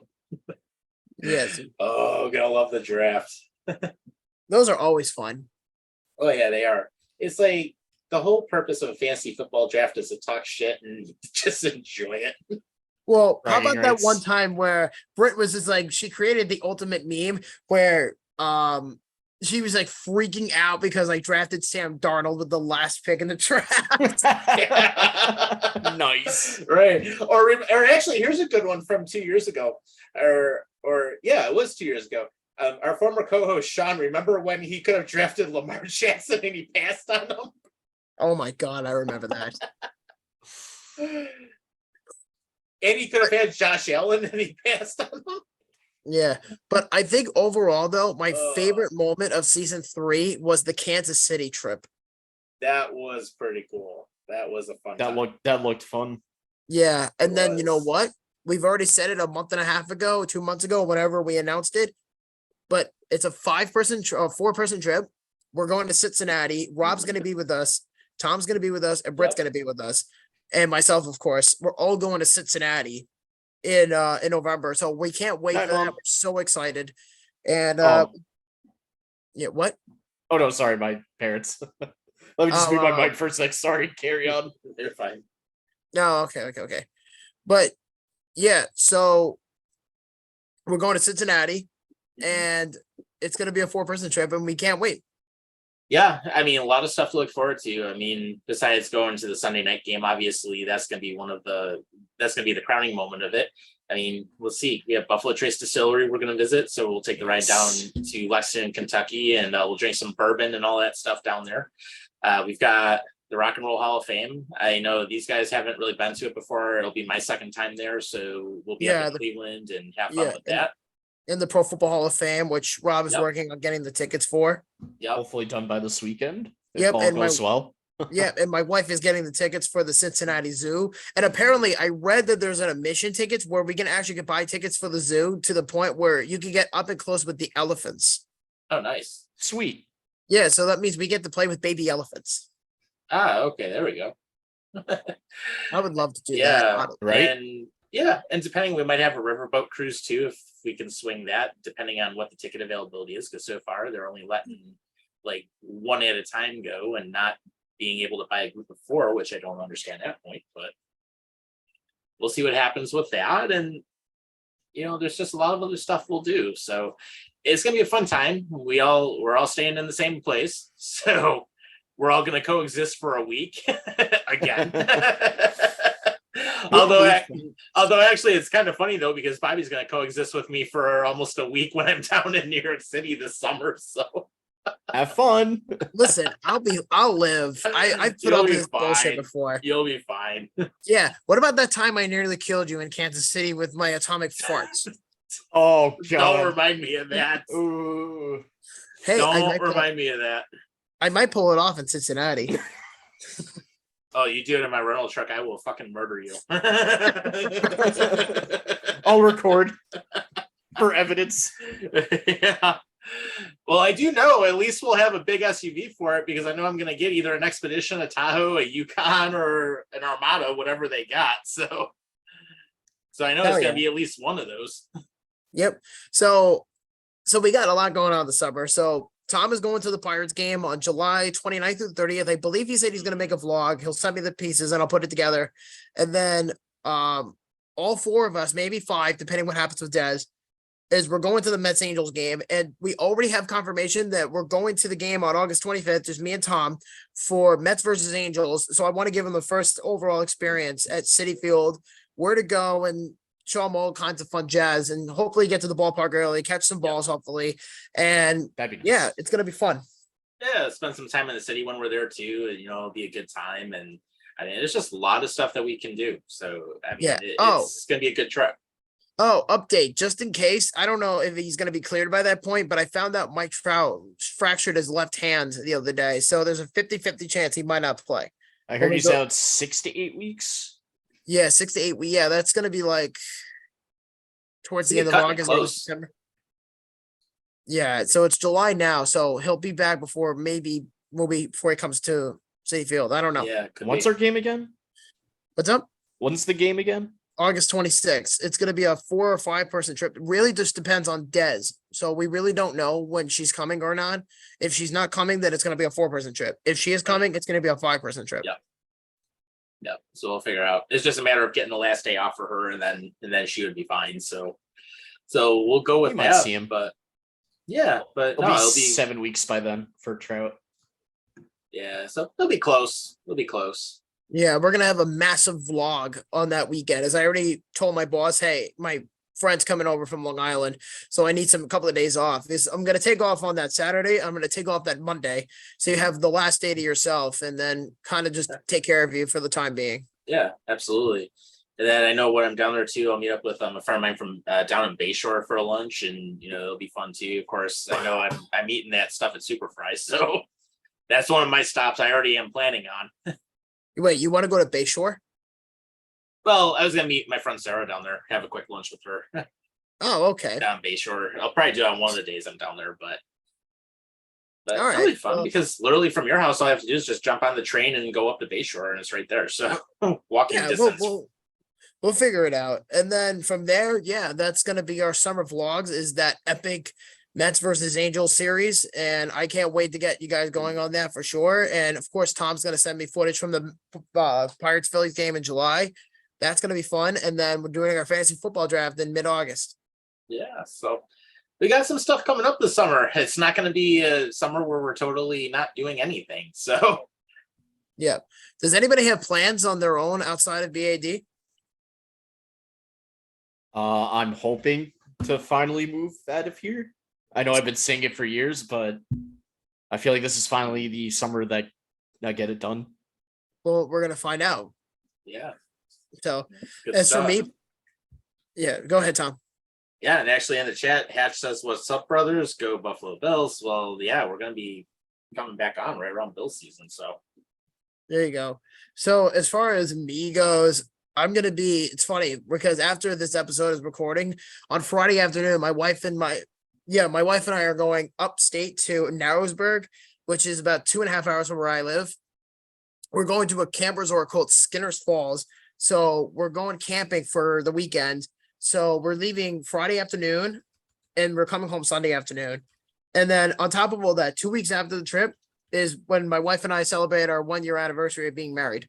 Yes. Oh, gonna love the draft. Those are always fun. Oh yeah, they are. It's like the whole purpose of a fantasy football draft is to talk shit and just enjoy it. Well, how Bragging about that rights. one time where Britt was just like, she created the ultimate meme where she was like freaking out because I drafted Sam Darnold with the last pick in the draft. Nice. Right. Or actually, here's a good one from 2 years ago. Or yeah, it was 2 years ago. Our former co-host Sean, remember when he could have drafted Lamar Jackson and he passed on him? Oh my god, I remember that. And he could have had Josh Allen and he passed on him. Yeah, but I think overall though, my favorite moment of season 3 was the Kansas City trip. That was pretty cool. That was a fun That time. looked fun. Yeah, and then you know was. what? We've already said it a month and a half ago, 2 months ago, whenever we announced it. But it's a 4-person trip. We're going to Cincinnati. Rob's going to be with us. Tom's going to be with us, and Britt's going to be with us, and myself, of course. We're all going to Cincinnati in November, so we can't wait Hi, for that. Mom. We're so excited. And Oh. yeah, what? Oh no, sorry, my parents. Let me just mute my mic for a sec. Sorry, carry on. They're fine. No, okay. But yeah, so we're going to Cincinnati, and it's going to be a 4-person trip, and we can't wait. Yeah, I mean, a lot of stuff to look forward to. I mean, besides going to the Sunday night game, obviously that's going to be the crowning moment of it. I mean, we'll see. We have Buffalo Trace Distillery we're going to visit, so we'll take the ride down to Lexington, Kentucky, and we'll drink some bourbon and all that stuff down there. We've got the Rock and Roll Hall of Fame. I know these guys haven't really been to it before. It'll be my second time there, so we'll be up in Cleveland and have fun with that. In the Pro Football Hall of Fame, which Rob is working on getting the tickets for. Yep. Hopefully done by this weekend. If Yep, all and goes well. Yeah, and my wife is getting the tickets for the Cincinnati Zoo. And apparently I read that there's an admission tickets where we can actually buy tickets for the zoo to the point where you can get up and close with the elephants. Oh, nice. Sweet. Yeah, so that means we get to play with baby elephants. Ah, okay, there we go. I would love to do Yeah, that. Right? And depending, we might have a riverboat cruise too if we can swing that, depending on what the ticket availability is. Because so far they're only letting like one at a time go and not being able to buy a group of 4, which I don't understand that point. But we'll see what happens with that. And there's just a lot of other stuff we'll do. So it's gonna be a fun time. We're all staying in the same place, so we're all gonna coexist for a week again. Although actually it's kind of funny though, because Bobby's going to coexist with me for almost a week when I'm down in New York City this summer. So have fun. Listen, I'll live. I've put You'll up be this bullshit fine. before. You'll be fine. Yeah. What about that time I nearly killed you in Kansas City with my atomic farts? Oh God. Don't remind me of that. Ooh. Hey, Don't remind me of that. I might pull it off in Cincinnati. Oh, you do it in my rental truck, I will fucking murder you. I'll record for evidence. Yeah. Well, I do know at least we'll have a big SUV for it because I know I'm going to get either an Expedition, a Tahoe, a Yukon, or an Armada, whatever they got. So I know Hell it's going yeah. to be at least one of those. Yep. So we got a lot going on this summer. So Tom is going to the Pirates game on July 29th through 30th. I believe he said he's going to make a vlog. He'll send me the pieces and I'll put it together. And then all four of us, maybe five, depending what happens with Dez, is we're going to the Mets Angels game. And we already have confirmation that we're going to the game on August 25th. Just me and Tom for Mets versus Angels. So I want to give him the first overall experience at Citi Field, where to go and show them all kinds of fun jazz and hopefully get to the ballpark early, catch some balls, hopefully. And That'd be nice. yeah, it's going to be fun. Yeah, spend some time in the city when we're there too. And, it'll be a good time. And I mean, there's just a lot of stuff that we can do. So, I mean, Yeah. it's going to be a good trip. Oh, update, just in case. I don't know if he's going to be cleared by that point, but I found out Mike Trout fractured his left hand the other day. So there's a 50-50 chance he might not play. I heard we he's go- out 6 to 8 weeks. Yeah, 6 to 8 weeks. Yeah, that's going to be like towards the You're end of cutting it August, maybe close. September. Yeah, so it's July now, so he'll be back before before he comes to Citi Field. I don't know. Yeah. Could When's be. our game again? What's up? When's the game again? August 26th. It's going to be a 4 or 5 person trip. It really just depends on Dez. So we really don't know when she's coming or not. If she's not coming, then it's going to be a 4-person trip. If she is coming, it's going to be a 5-person trip. Yeah. Yeah. So we'll figure out. It's just a matter of getting the last day off for her and then she would be fine. So we'll go with We might that. see him. But yeah, but It'll no, be it'll be 7 weeks by then for Trout. yeah, so it'll be close. It'll be close. Yeah, we're going to have a massive vlog on that weekend. As I already told my boss, hey, my friend's coming over from Long Island, so I need a couple of days off. I'm going to take off on that Saturday. I'm going to take off that Monday. So you have the last day to yourself and then kind of just take care of you for the time being. Yeah, absolutely. And then I know when I'm down there too, I'll meet up with a friend of mine from down in Bayshore for a lunch, and it'll be fun too. Of course, I know I'm eating that stuff at Super Fries, so that's one of my stops I already am planning on. Wait, you want to go to Bayshore? Well, I was gonna meet my friend Sarah down there, have a quick lunch with her Oh, okay. down Bayshore. I'll probably do it on one of the days I'm down there, but All it's really right, fun well- because literally from your house, all I have to do is just jump on the train and go up to Bayshore, and it's right there. So walking Yeah, distance. we'll figure it out. And then from there, yeah, that's going to be our summer vlogs, is that epic Mets versus Angels series. And I can't wait to get you guys going on that for sure. And of course, Tom's going to send me footage from the Pirates Phillies game in July. That's going to be fun. And then we're doing our fantasy football draft in mid-August. Yeah, so we got some stuff coming up this summer. It's not going to be a summer where we're totally not doing anything. So Yeah. Does anybody have plans on their own outside of BAD? I'm hoping to finally move out of here. I know I've been saying it for years, but I feel like this is finally the summer that I get it done. Well, we're going to find out. yeah, So good as stuff. for me, yeah, go ahead, Tom. Yeah, and actually in the chat, Hatch says, "What's up, brothers? Go Buffalo Bills." Well, yeah, we're going to be coming back on right around Bill season. So There you go. So as far as me goes, it's funny because after this episode is recording on Friday afternoon, my wife and I are going upstate to Narrowsburg, which is about 2.5 hours from where I live. We're going to a camp resort called Skinner's Falls. So we're going camping for the weekend. So we're leaving Friday afternoon and we're coming home Sunday afternoon. And then on top of all that, 2 weeks after the trip is when my wife and I celebrate our 1-year anniversary of being married.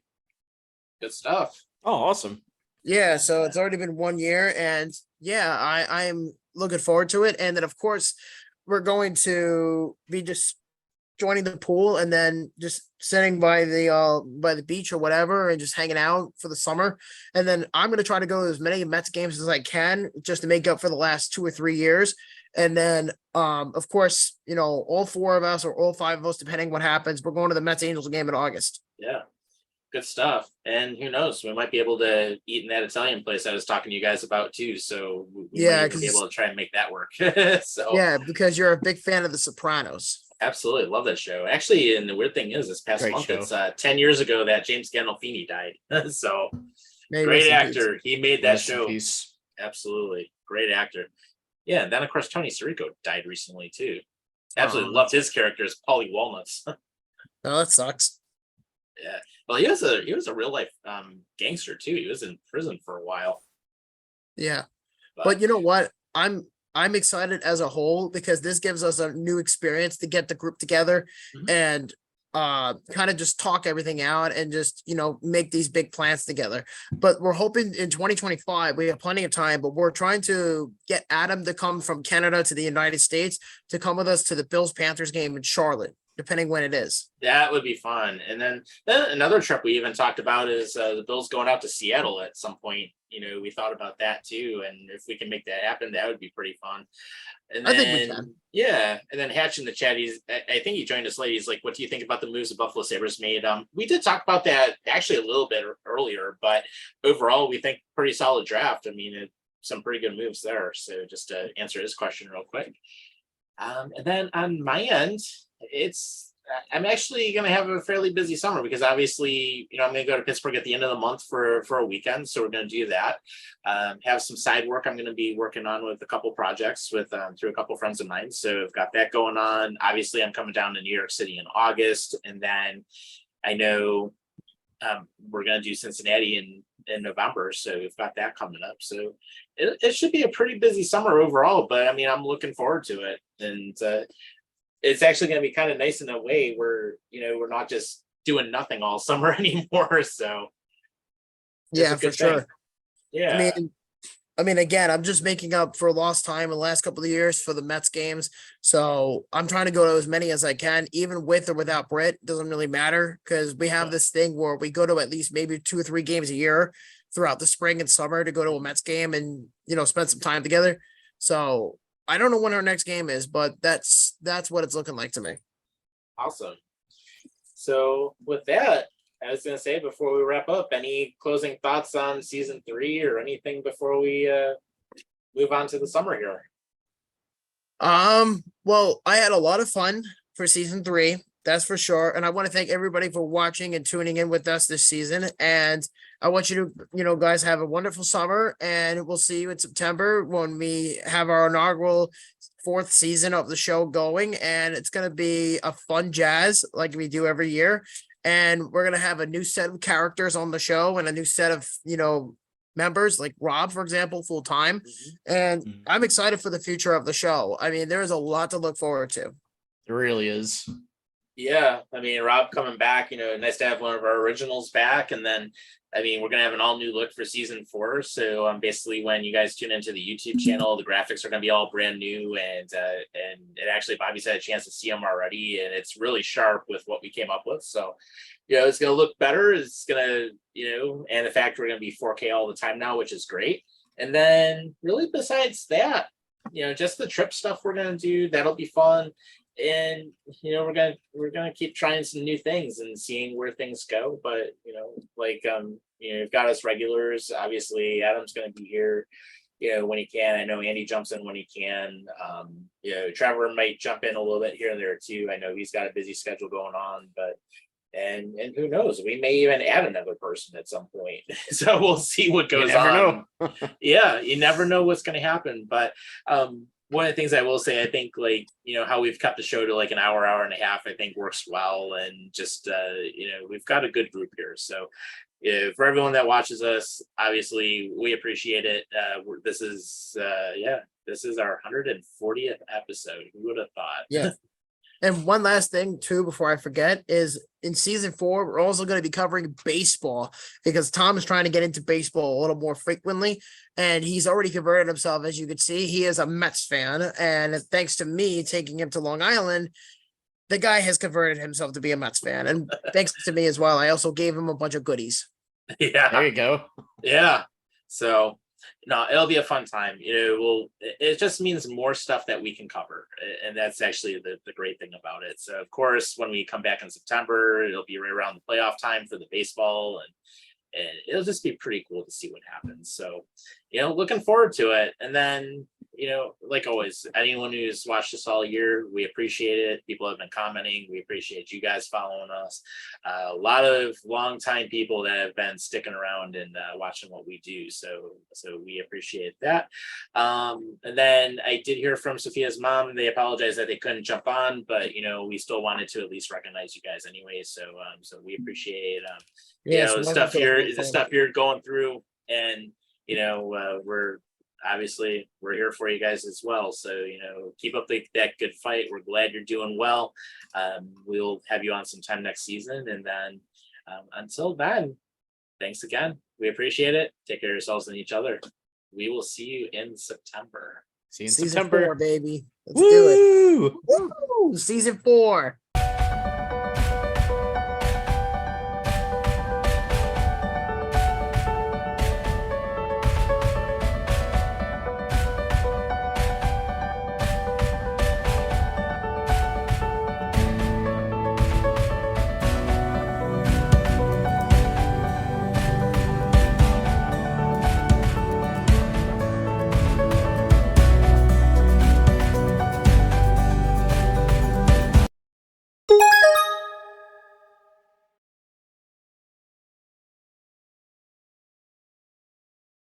good stuff. Oh, awesome. Yeah, so it's already been 1 year, and yeah, I'm looking forward to it. And then of course we're going to be just joining the pool and then just sitting by the beach or whatever and just hanging out for the summer. And then I'm gonna try to go to as many Mets games as I can just to make up for the last 2 or 3 years. And then of course, all 4 of us or all 5 of us, depending what happens, we're going to the Mets Angels game in August. Yeah, good stuff. And who knows, we might be able to eat in that Italian place I was talking to you guys about too. So we Yeah, might even be 'cause- able to try and make that work. So Yeah, because you're a big fan of The Sopranos. absolutely love that show. Actually, and the weird thing is, this past Great month, show. it's 10 years ago that James Gandolfini died. So May he great rest in peace. actor. He made that Rest in show. peace. Absolutely great actor. Yeah, and then of course Tony Sirico died recently too. Absolutely loved his character as Paulie Walnuts. No, that sucks. Yeah. Well, he was a real life gangster too. He was in prison for a while. Yeah. But But you know what? I'm excited as a whole because this gives us a new experience to get the group together Mhm. and kind of just talk everything out and just, make these big plans together. But we're hoping in 2025 we have plenty of time, but we're trying to get Adam to come from Canada to the United States to come with us to the Bills Panthers game in Charlotte, depending when it is. that would be fun. And then another trip we even talked about is the Bills going out to Seattle at some point. We thought about that too. And if we can make that happen, that would be pretty fun. And I think we then, can. yeah. And then Hatch in the chat, I think he joined us late. He's like, what do you think about the moves the Buffalo Sabres made? We did talk about that actually a little bit earlier, but overall, we think pretty solid draft. I mean, some pretty good moves there. So just to answer his question real quick. And then on my end, I'm actually going to have a fairly busy summer because obviously, I'm going to go to Pittsburgh at the end of the month for a weekend. So we're going to do that. Have some side work I'm going to be working on with a couple projects with through a couple friends of mine. So I've got that going on. Obviously, I'm coming down to New York City in August. And then I know we're going to do Cincinnati in November. So we've got that coming up. So it should be a pretty busy summer overall. But I mean, I'm looking forward to it. And it's actually going to be kind of nice in a way where we're not just doing nothing all summer anymore. So it's Yeah, a for good thing. sure. Yeah. I mean, again, I'm just making up for lost time in the last couple of years for the Mets games. So I'm trying to go to as many as I can, even with or without Brit. Doesn't really matter because we have this thing where we go to at least maybe 2 or 3 games a year throughout the spring and summer to go to a Mets game and, spend some time together. So I don't know when our next game is, but that's what it's looking like to me. Awesome. So with that, I was going to say before we wrap up, any closing thoughts on season 3 or anything before we move on to the summer here? Well, I had a lot of fun for season 3, that's for sure. And I want to thank everybody for watching and tuning in with us this season. And I want you to, guys have a wonderful summer, and we'll see you in September when we have our inaugural 4th season of the show going. And it's going to be a fun jazz like we do every year. And we're going to have a new set of characters on the show and a new set of, members like Rob, for example, full time. And I'm excited for the future of the show. I mean, there's a lot to look forward to. It really is. Yeah, I mean, Rob coming back, nice to have one of our originals back. And then, I mean, we're going to have an all new look for season 4. So basically when you guys tune into the YouTube channel, the graphics are going to be all brand new. And it actually, Bobby's had a chance to see them already. And it's really sharp with what we came up with. So, it's going to look better. It's going to, and the fact we're going to be 4K all the time now, which is great. And then really besides that, just the trip stuff we're going to do, that'll be fun. And we're gonna keep trying some new things and seeing where things go. But we've got us regulars. Obviously, Adam's gonna be here, when he can. I know Andy jumps in when he can. Trevor might jump in a little bit here and there too. I know he's got a busy schedule going on, but and who knows? We may even add another person at some point. So we'll see what goes on. Yeah, you never know what's gonna happen. But one of the things I will say, I think how we've kept the show to like an hour and a half, I think works well. And just, we've got a good group here. So for everyone that watches us, obviously we appreciate it. This is our 140th episode. Who would have thought? Yeah. And one last thing too, before I forget, is in season 4, we're also going to be covering baseball because Tom is trying to get into baseball a little more frequently. And he's already converted himself. As you can see, he is a Mets fan. And thanks to me taking him to Long Island, the guy has converted himself to be a Mets fan. And thanks to me as well, I also gave him a bunch of goodies. Yeah. There you go. Yeah. So no, it'll be a fun time. It just means more stuff that we can cover. And that's actually the great thing about it. So of course, when we come back in September, it'll be right around the playoff time for the baseball, and it'll just be pretty cool to see what happens. So, looking forward to it. And then, like always, anyone who's watched us all year, we appreciate it. People have been commenting. We appreciate you guys following us. A lot of longtime people that have been sticking around and watching what we do. So we appreciate that. And then I did hear from Sophia's mom. They apologize that they couldn't jump on, but we still wanted to at least recognize you guys anyway. So we appreciate the stuff you're going through, and we're here for you guys as well. So keep up that good fight. We're glad you're doing well. We'll have you on sometime next season, and then until then, thanks again. We appreciate it. Take care of yourselves and each other. We will see you in September. See you in Season September, 4, baby. Let's do it. Woo! Season 4.